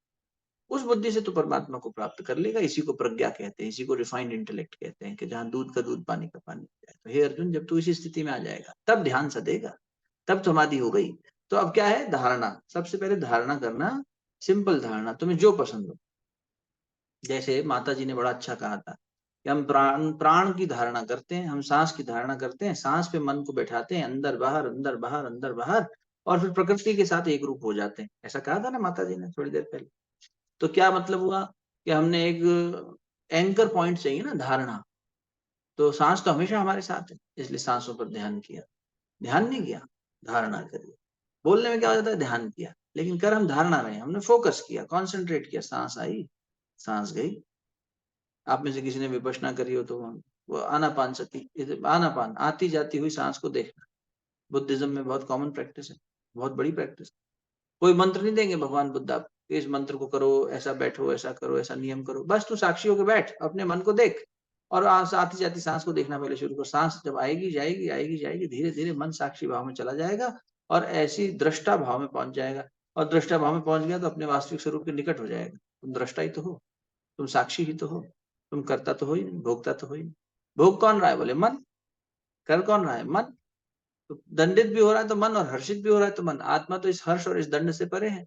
उस बुद्धि से तो परमात्मा को प्राप्त कर लेगा। इसी को प्रज्ञा कहते हैं, इसी को रिफाइंड इंटेलेक्ट कहते हैं, कि जहां दूध का दूध, पानी का पानी हो जाए। तो हे अर्जुन, जब तू इसी स्थिति में आ जाएगा तब ध्यान सदेगा, तब समाधि हो गई। तो अब क्या है? धारणा। सबसे पहले धारणा करना, सिंपल धारणा, तुम्हें जो पसंद हो। जैसे माता जी ने बड़ा अच्छा कहा था कि हम प्राण की धारणा करते हैं, हम सांस की धारणा करते हैं, सांस पे मन को बैठाते हैं, अंदर बाहर अंदर बाहर अंदर बाहर, और फिर प्रकृति के साथ एक रूप हो जाते हैं। ऐसा कहा था ना माता जी ने थोड़ी देर पहले। तो क्या मतलब हुआ कि हमने एक एंकर पॉइंट चाहिए ना, धारणा। तो सांस तो हमेशा हमारे साथ है, इसलिए सांसों पर ध्यान किया। ध्यान नहीं किया, धारणा करिए। बोलने में क्या हो जाता है? ध्यान किया, लेकिन कर हम धारणा में, हमने फोकस किया, कॉन्सेंट्रेट किया। सांस आई, सांस गई। आप में से किसी ने विपश्यना करी हो तो वो आनापान सती, आनापान, आती जाती हुई सांस को देखना, बुद्धिज्म में बहुत कॉमन प्रैक्टिस है, बहुत बड़ी प्रैक्टिस। कोई मंत्र नहीं देंगे भगवान बुद्ध आप, इस मंत्र को करो, ऐसा बैठो, ऐसा करो, ऐसा नियम करो, बस तू साक्षी होकर बैठ, अपने मन को देख और आती जाती सांस को देखना पहले शुरू कर। सांस जब आएगी जाएगी आएगी जाएगी, धीरे धीरे मन साक्षी भाव में चला जाएगा और ऐसी दृष्टा भाव में पहुंच जाएगा। और दृष्टा भाव में पहुंच गया तो अपने वास्तविक स्वरूप के निकट हो जाएगा। तुम दृष्टा ही तो हो, तुम साक्षी ही तो हो, तुम करता तो हो ही नहीं, भोगता तो हो ही नहीं। भोग कौन रहा है? बोले मन। कर कौन रहा है? मन। तो दंडित भी हो रहा है तो मन, और हर्षित भी हो रहा है तो मन। आत्मा तो इस हर्ष और इस दंड से परे है,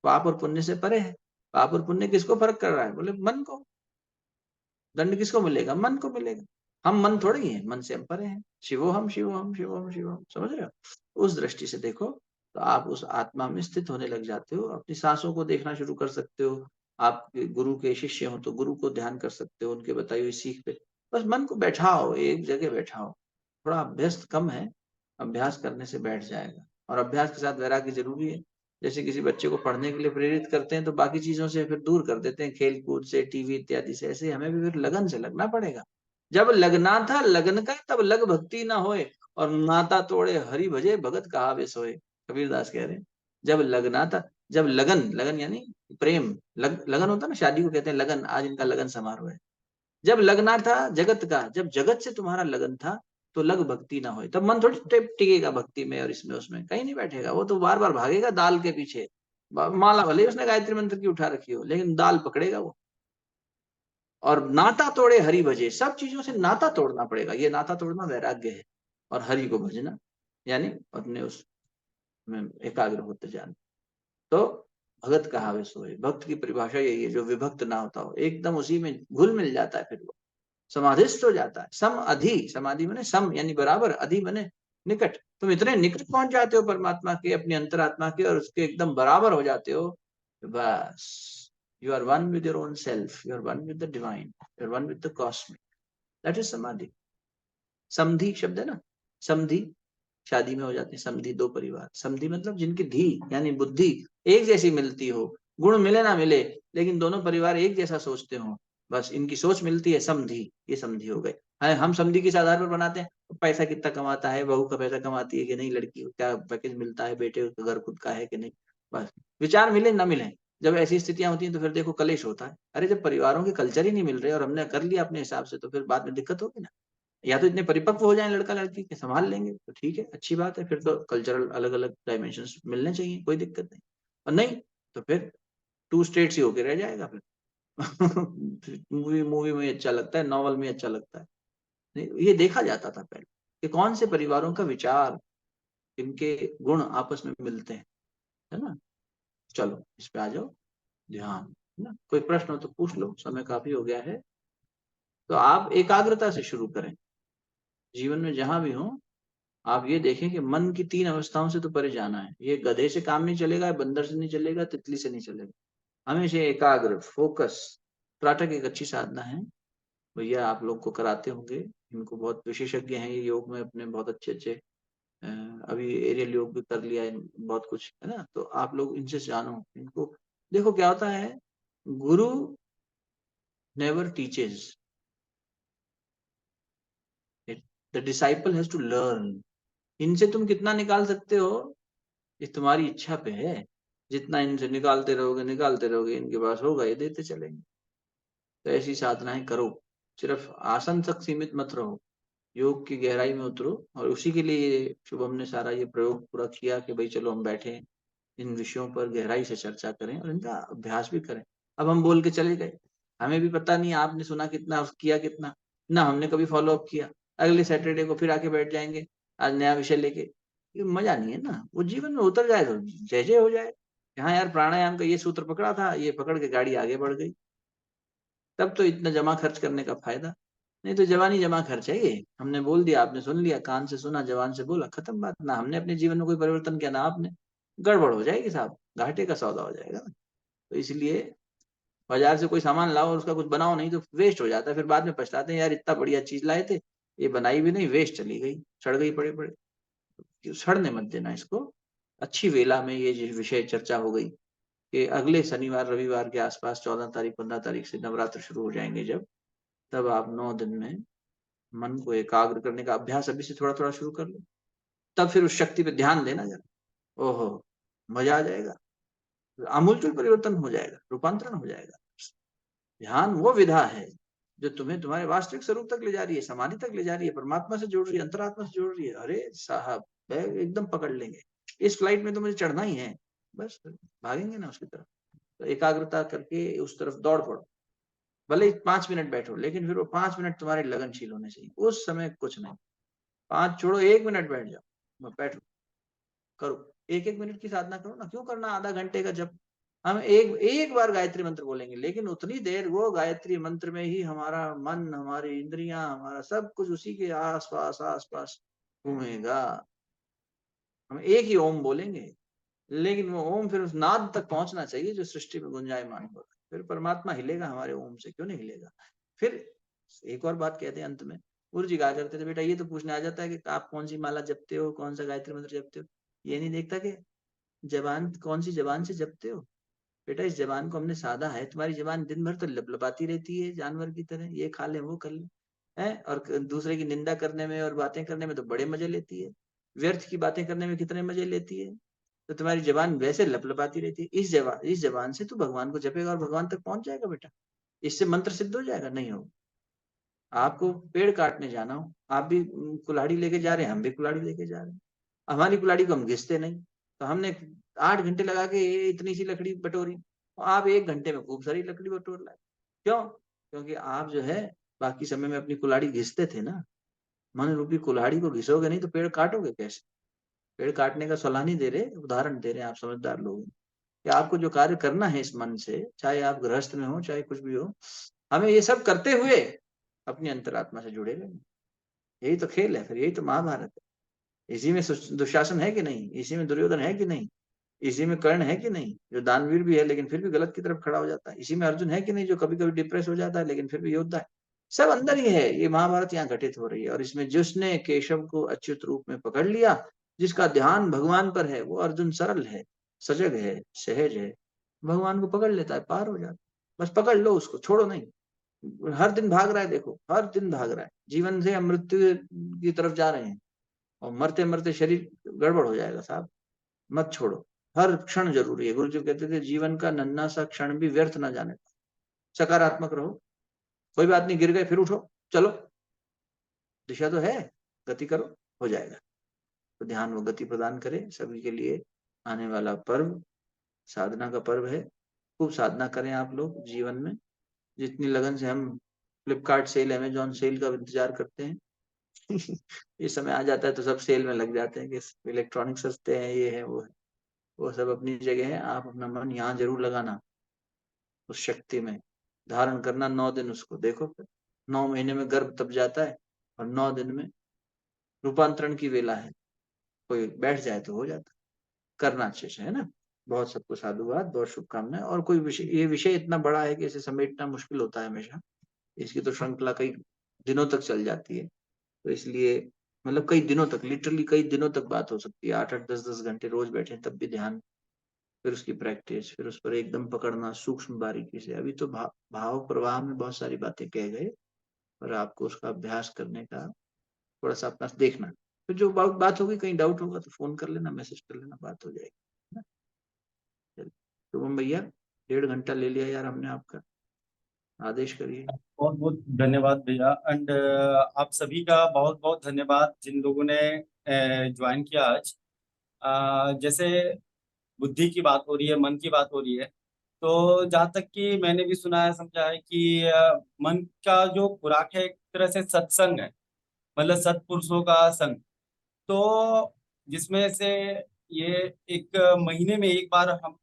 पाप और पुण्य से परे है। पाप और पुण्य किसको फर्क कर रहा है? बोले मन को। दंड किसको मिलेगा? मन को मिलेगा। हम मन थोड़ी है, मन से हम परे हैं। शिवो हम शिवो हम शिवो हम शिवो हम, समझ रहे हो? उस दृष्टि से देखो तो आप उस आत्मा में स्थित होने लग जाते हो। अपनी सांसों को देखना शुरू कर सकते हो। आप गुरु के शिष्य हो तो गुरु को ध्यान कर सकते हो, उनके बताई हुई सीख पे बस मन को बैठाओ, एक जगह बैठाओ। थोड़ा अभ्यास कम है, अभ्यास करने से बैठ जाएगा। और अभ्यास के साथ वैराग्य जरूरी है। जैसे किसी बच्चे को पढ़ने के लिए प्रेरित करते हैं तो बाकी चीजों से फिर दूर कर देते हैं, खेल कूद से, टीवी इत्यादि से। ऐसे हमें भी फिर लगन से लगना पड़ेगा। जब लगना था लगन का, तब लग भक्ति ना होए, और नाता तोड़े हरि भजे भगत कहा वे सोए। कबीरदास कह रहे हैं जब लगना था, जब लगन, लगन यानी प्रेम, लगन होता ना, शादी को कहते हैं लगन। आज इनका लगन समारोह है। जब लगना था जगत का, जब जगत से तुम्हारा लगन था तो लग भक्ति ना होए, तब मन थोड़ी टिकेगा भक्ति में और इसमें उसमें, कहीं नहीं बैठेगा। वो तो बार बार भागेगा दाल के पीछे। माला भले उसने गायत्री मंत्र की उठा रखी हो, लेकिन दाल पकड़ेगा वो। और नाता तोड़े हरि भजे, सब चीजों से नाता तोड़ना पड़ेगा। ये नाता तोड़ना वैराग्य है। और हरि को भजना यानी अपने उस में एकाग्र होते जाना। तो भगत कहावे सोए, भक्त की परिभाषा यही है, जो विभक्त ना होता हो, एकदम उसी में घुल मिल जाता है, फिर वो समाधिस्थ हो जाता है। सम अधि, समाधि मैंने सम यानी बराबर, अधि मैंने निकट। तुम इतने निकट पहुंच जाते हो परमात्मा के, अपनी अंतरात्मा के, और उसके एकदम बराबर हो जाते हो। बस you are one with your own self, you are one with the divine, you are one with the cosmic. That is samadhi. समधि शब्द है ना, समधि शादी में हो जाते हैं समधि, दो परिवार। समधि मतलब जिनकी धी यानी बुद्धि एक जैसी मिलती हो, गुण मिले ना मिले, लेकिन दोनों परिवार एक जैसा सोचते हो, बस इनकी सोच मिलती है, समधि। ये समधि हो गए। है हम समधि किस आधार पर बनाते हैं? पैसा कितना कमाता है, बहू का पैसा कमाती है कि नहीं, लड़की को क्या पैकेज मिलता है, बेटे का घर खुद का है कि नहीं, बस विचार मिले ना मिले। जब ऐसी स्थितियां होती हैं तो फिर देखो कलेश होता है। अरे जब परिवारों के कल्चर ही नहीं मिल रहे और हमने कर लिया अपने हिसाब से, तो फिर बाद में दिक्कत होगी ना। या तो इतने परिपक्व हो जाए लड़का लड़की के, संभाल लेंगे तो ठीक है, अच्छी बात है। फिर तो कल्चरल अलग अलग डायमेंशन मिलने चाहिए, कोई दिक्कत नहीं। और नहीं तो फिर टू स्टेट्स ही होके रह जाएगा फिर। मूवी मूवी में अच्छा लगता है, नॉवल में अच्छा लगता है। नहीं, ये देखा जाता था पहले कि कौन से परिवारों का विचार, इनके गुण आपस में मिलते हैं, है ना। चलो इस पे आ जाओ, ध्यान, है ना। कोई प्रश्न हो तो पूछ लो, समय काफी हो गया है। तो आप एकाग्रता से शुरू करें। जीवन में जहां भी हो आप ये देखें कि मन की तीन अवस्थाओं से तो परे जाना है। ये गधे से काम नहीं चलेगा, बंदर से नहीं चलेगा, तितली से नहीं चलेगा। हमेशा एकाग्र, फोकस। त्राटक एक अच्छी साधना है, भैया आप लोग को कराते होंगे। इनको बहुत विशेषज्ञ हैं ये योग में, अपने बहुत अच्छे अच्छे अभी एरियल योग भी कर लिया है, बहुत कुछ है ना। तो आप लोग इनसे जानो, इनको देखो क्या होता है। Guru never teaches, the disciple has to learn. इनसे तुम कितना निकाल सकते हो, ये तुम्हारी इच्छा पे है। जितना इनसे निकालते रहोगे इनके पास होगा, ये देते चलेंगे। तो ऐसी साधनाएं करो, सिर्फ आसन तक सीमित मत रहो, योग की गहराई में उतरो। और उसी के लिए शुभम ने सारा ये प्रयोग पूरा किया कि भाई चलो हम बैठे इन विषयों पर गहराई से चर्चा करें और इनका अभ्यास भी करें। अब हम बोल के चले गए, हमें भी पता नहीं आपने सुना कितना, किया कितना, ना हमने कभी फॉलो अप किया। अगले सैटरडे को फिर आके बैठ जाएंगे आज नया विषय लेके, ये मजा नहीं है ना। वो जीवन में उतर जाए तो जय जय हो जाए। हाँ यार, प्राणायाम का ये सूत्र पकड़ा था, ये पकड़ के गाड़ी आगे बढ़ गई, तब तो इतना जमा खर्च करने का फायदा। नहीं तो जवानी जमा खर्च है ये। हमने बोल दिया, आपने सुन लिया, कान से सुना, जवान से बोला, खत्म बात। ना हमने अपने जीवन में कोई परिवर्तन किया, ना आपने। गड़बड़ हो जाएगी साहब, घाटे का सौदा हो जाएगा। तो इसलिए बाजार से कोई सामान लाओ और उसका कुछ बनाओ नहीं तो वेस्ट हो जाता है। फिर बाद में पछताते हैं, यार इतना बढ़िया चीज लाए थे, ये बनाई भी नहीं, वेस्ट चली गई, सड़ गई पड़े पड़े। सड़ने मत देना इसको। अच्छी वेला में ये विषय चर्चा हो गई कि अगले शनिवार रविवार के आसपास 14 तारीख 15 तारीख से नवरात्र शुरू हो जाएंगे जब, तब आप 9 दिन में मन को एकाग्र करने का अभ्यास अभी से थोड़ा थोड़ा शुरू कर लो। तब फिर उस शक्ति पे ध्यान देना जरा, ओहो मजा आ जाएगा, आमूलचूल परिवर्तन हो जाएगा, रूपांतरण हो जाएगा। ध्यान वो विधा है जो तुम्हें तुम्हारे वास्तविक स्वरूप तक ले जा रही है, समाधि तक ले जा रही है, परमात्मा से जोड़ रही है, अंतरात्मा से जोड़ रही है। अरे साहब बैग एकदम पकड़ लेंगे, इस फ्लाइट में तो मुझे चढ़ना ही है, बस भागेंगे ना उसकी तरफ। तो एकाग्रता करके उस तरफ दौड़ पड़ो, भले ही 5 मिनट बैठो, लेकिन फिर वो 5 मिनट तुम्हारे लगनशील होने चाहिए। उस समय कुछ नहीं, 5 छोड़ो, 1 मिनट बैठ जाओ, बैठो, करो, 1-1 मिनट की साधना करो ना। क्यों करना आधा घंटे का जप? हम एक बार गायत्री मंत्र बोलेंगे, लेकिन उतनी देर वो गायत्री मंत्र में ही हमारा मन, हमारी इंद्रियां, हमारा सब कुछ उसी के आसपास घूमेगा। हम एक ही ओम बोलेंगे, लेकिन वो ओम फिर उस नाद तक पहुंचना चाहिए जो सृष्टि में गुंजायमान होगा। फिर परमात्मा हिलेगा हमारे ओम से, क्यों नहीं हिलेगा? फिर एक और बात कहते हैं अंत में, गुरु जी कहा करते थे, बेटा ये तो पूछने आ जाता है कि आप कौन सी माला जपते हो, कौन सा गायत्री मंत्र जपते हो, ये नहीं देखता कि जबान कौन सी जबान से जपते हो। बेटा इस जबान को हमने साधा है, तुम्हारी जबान दिन भर तो लपलपाती रहती है जानवर की तरह, ये खा ले वो कर ले है, और दूसरे की निंदा करने में और बातें करने में तो बड़े मजे लेती है, व्यर्थ की बातें करने में कितने मजे लेती है। तो तुम्हारी जबान वैसे लपलपाती रहती है। इस जबान से तू भगवान को जपेगा और भगवान तक पहुंच जाएगा बेटा। इससे मंत्र सिद्ध हो जाएगा? नहीं होगा। आपको पेड़ काटने जाना हो, आप भी कुल्हाड़ी लेके जा रहे हैं, हम भी कुल्हाड़ी लेके जा रहे हैं, हमारी कुल्हाड़ी को हम घिसते नहीं, तो हमने 8 घंटे लगा के इतनी सी लकड़ी बटोरी, आप 1 घंटे में खूब सारी लकड़ी बटोर लाए। क्यों? क्योंकि आप जो है बाकी समय में अपनी कुल्हाड़ी घिसते थे ना। मन रूपी कुल्हाड़ी को घिसोगे नहीं तो पेड़ काटोगे कैसे? पेड़ काटने का सलाह नहीं दे रहे, उदाहरण दे रहे हैं आप समझदार लोग कि आपको जो कार्य करना है इस मन से, चाहे आप गृहस्थ में हो चाहे कुछ भी हो, हमें ये सब करते हुए अपनी अंतरात्मा से जुड़े रहना। यही तो खेल है, फिर यही तो महाभारत है। इसी में दुशासन है कि नहीं? इसी में दुर्योधन है कि नहीं? इसी में कर्ण है कि नहीं, जो दानवीर भी है लेकिन फिर भी गलत की तरफ खड़ा हो जाता है? इसी में अर्जुन है कि नहीं, जो कभी कभी डिप्रेस हो जाता है लेकिन फिर भी योद्धा है? सब अंदर ही है। ये महाभारत यहाँ घटित हो रही है, और इसमें जिसने केशव को अच्युत रूप में पकड़ लिया, जिसका ध्यान भगवान पर है, वो अर्जुन सरल है, सजग है, सहज है, भगवान को पकड़ लेता है, पार हो जाता है। बस पकड़ लो उसको, छोड़ो नहीं। हर दिन भाग रहा है, देखो हर दिन भाग रहा है, जीवन से हम मृत्यु की तरफ जा रहे हैं, और मरते मरते शरीर गड़बड़ हो जाएगा साहब। मत छोड़ो, हर क्षण जरूरी है। गुरु जी कहते थे जीवन का नन्हा सा क्षण भी व्यर्थ ना जाने, सकारात्मक रहो। कोई बात नहीं, गिर गए फिर उठो, चलो, दिशा तो है, गति करो, हो जाएगा। तो ध्यान वो गति प्रदान करे सभी के लिए। आने वाला पर्व साधना का पर्व है, खूब साधना करें आप लोग जीवन में। जितनी लगन से हम फ्लिपकार्ट सेल, अमेजॉन सेल का इंतजार करते हैं ये समय आ जाता है तो सब सेल में लग जाते हैं कि इलेक्ट्रॉनिक सस्ते हैं, ये है वो है। वो सब अपनी जगह है, आप अपना मन यहाँ जरूर लगाना, उस शक्ति में धारण करना। 9 दिन उसको देखो, फिर 9 महीने में गर्भ तब जाता है, और 9 दिन में रूपांतरण की वेला है। कोई बैठ जाए तो हो जाता, करना अच्छे से, है ना। बहुत सबको साधुवाद, बहुत शुभकामनाएं। और कोई विषय, ये विषय इतना बड़ा है कि इसे समेटना मुश्किल होता है हमेशा, इसकी तो श्रृंखला कई दिनों तक चल जाती है, तो इसलिए मतलब कई दिनों तक, लिटरली कई दिनों तक बात हो सकती है। 8-8 10-10 घंटे रोज बैठे तब भी ध्यान, फिर उसकी प्रैक्टिस, फिर उस पर एकदम पकड़ना सूक्ष्म बारीकी से। अभी तो भाव प्रवाह में बहुत सारी बातें कह गए, और आपको उसका अभ्यास करने का थोड़ा सा अपना देखना। फिर जो बात होगी, कहीं डाउट होगा तो फोन कर लेना, मैसेज कर लेना, बात हो जाएगी। शुभम भैया 1.5 घंटा ले लिया यार हमने आपका, आदेश करिए। बहुत बहुत धन्यवाद भैया। एंड आप सभी का बहुत बहुत धन्यवाद जिन लोगों ने ज्वाइन किया आज। जैसे बुद्धि की बात हो रही है, मन की बात हो रही है, तो जहाँ तक कि मैंने भी सुना है, समझा है कि मन का जो खुराक है एक तरह से सत्संग है, मतलब सत्पुरुषों का संग। तो जिसमें से ये एक महीने में एक बार हम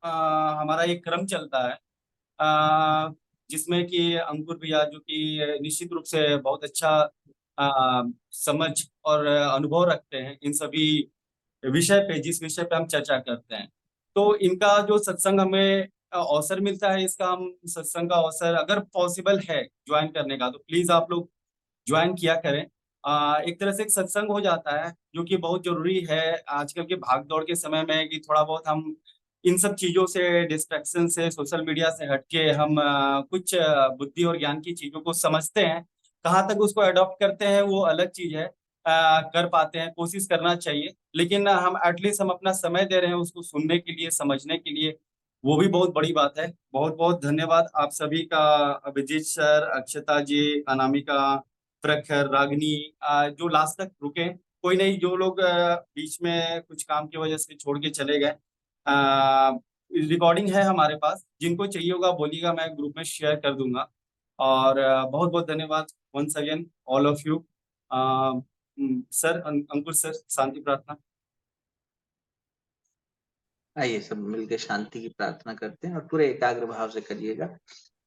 हमारा एक क्रम चलता है, जिसमें कि अंकुर भैया जो कि निश्चित रूप से बहुत अच्छा समझ और अनुभव रखते हैं इन सभी विषय पे, जिस विषय पे हम चर्चा करते हैं। तो इनका जो सत्संग हमें अवसर मिलता है, इसका हम सत्संग का अवसर अगर पॉसिबल है ज्वाइन करने का, तो प्लीज आप लोग ज्वाइन किया करें। एक तरह से एक सत्संग हो जाता है, जो कि बहुत जरूरी है आजकल के भाग दौड़ के समय में, कि थोड़ा बहुत हम इन सब चीजों से, डिस्ट्रैक्शन से, सोशल मीडिया से हटके हम कुछ बुद्धि और ज्ञान की चीजों को समझते हैं। कहाँ तक उसको अडॉप्ट करते हैं वो अलग चीज है, कर पाते हैं, कोशिश करना चाहिए, लेकिन हम एटलीस्ट हम अपना समय दे रहे हैं उसको सुनने के लिए, समझने के लिए, वो भी बहुत बड़ी बात है। बहुत बहुत धन्यवाद आप सभी का, अभिजीत सर, अक्षता जी, अनामिका, प्रखर, रागिनी, जो लास्ट तक रुके। कोई नहीं, जो लोग बीच में कुछ काम की वजह से छोड़ के चले गए, रिकॉर्डिंग है हमारे पास, जिनको चाहिए होगा बोलिएगा, मैं ग्रुप में शेयर कर दूंगा। और बहुत बहुत धन्यवाद once again all of you. Sir, Ankur sir, शांति प्रार्थना। आइए सब मिलकर शांति की प्रार्थना करते हैं और पूरे एकाग्र भाव से करिएगा।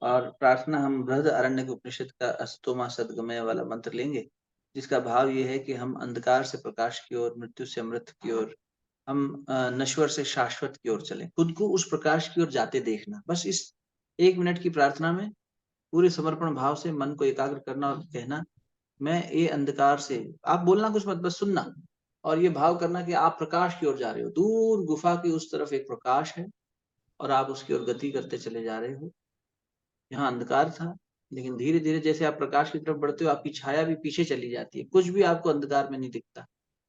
और प्रार्थना हम बृहद आरण्यक उपनिषद का अस्तोमा सद्गमय वाला मंत्र लेंगे, जिसका भाव ये है कि हम अंधकार से प्रकाश की ओर, मृत्यु से अमृत की ओर, हम नश्वर से शाश्वत की ओर चलें। खुद को उस प्रकाश की ओर जाते देखना। बस इस 1 मिनट की प्रार्थना में पूरे समर्पण भाव से मन को एकाग्र करना और कहना, मैं ये अंधकार से, आप बोलना कुछ मत, बस सुनना और ये भाव करना कि आप प्रकाश की ओर जा रहे हो। दूर गुफा की उस तरफ एक प्रकाश है और आप उसकी ओर गति करते चले जा रहे हो। यहाँ अंधकार था, लेकिन धीरे धीरे जैसे आप प्रकाश की तरफ बढ़ते हो, आपकी छाया भी पीछे चली जाती है, कुछ भी आपको अंधकार में नहीं दिखता।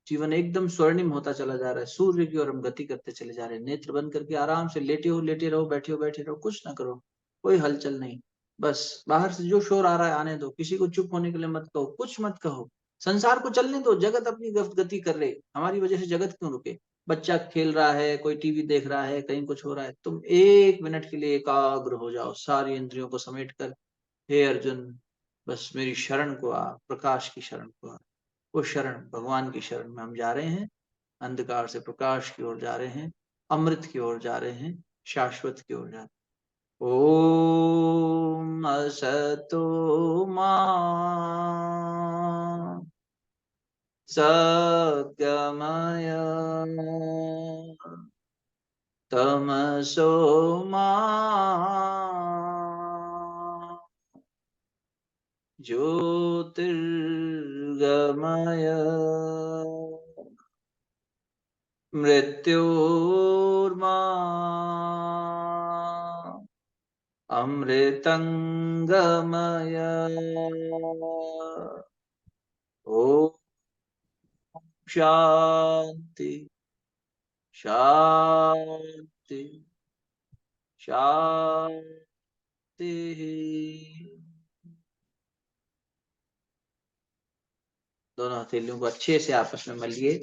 जीवन एकदम स्वर्णिम होता चला जा रहा है। सूर्य की ओर हम गति करते चले जा रहे हैं। नेत्र बंद करके आराम से लेटे हो, लेटे रहो, बैठे हो, बैठे रहो, कुछ ना करो, कोई हलचल नहीं। बस बाहर से जो शोर आ रहा है आने दो, किसी को चुप होने के लिए मत कहो, कुछ मत कहो। संसार को चलने दो, जगत अपनी गति कर रहे, हमारी वजह से जगत क्यों रुके। बच्चा खेल रहा है, कोई टीवी देख रहा है, कहीं कुछ हो रहा है, तुम 1 मिनट के लिए एकाग्र हो जाओ, सारी इंद्रियों को समेट कर। हे अर्जुन, बस मेरी शरण को आ, प्रकाश की शरण को आ। वो शरण, भगवान की शरण में हम जा रहे हैं। अंधकार से प्रकाश की ओर जा रहे हैं, अमृत की ओर जा रहे हैं, शाश्वत की ओर जा रहे हैं। ओम असतो मा सद्गमय तमसो मा ज्योतिर्गमय मृत्योर्मा अमृतंगमय। ओम शांति शांति शांति। दोनों हथेलियों को अच्छे से आपस में मलिए।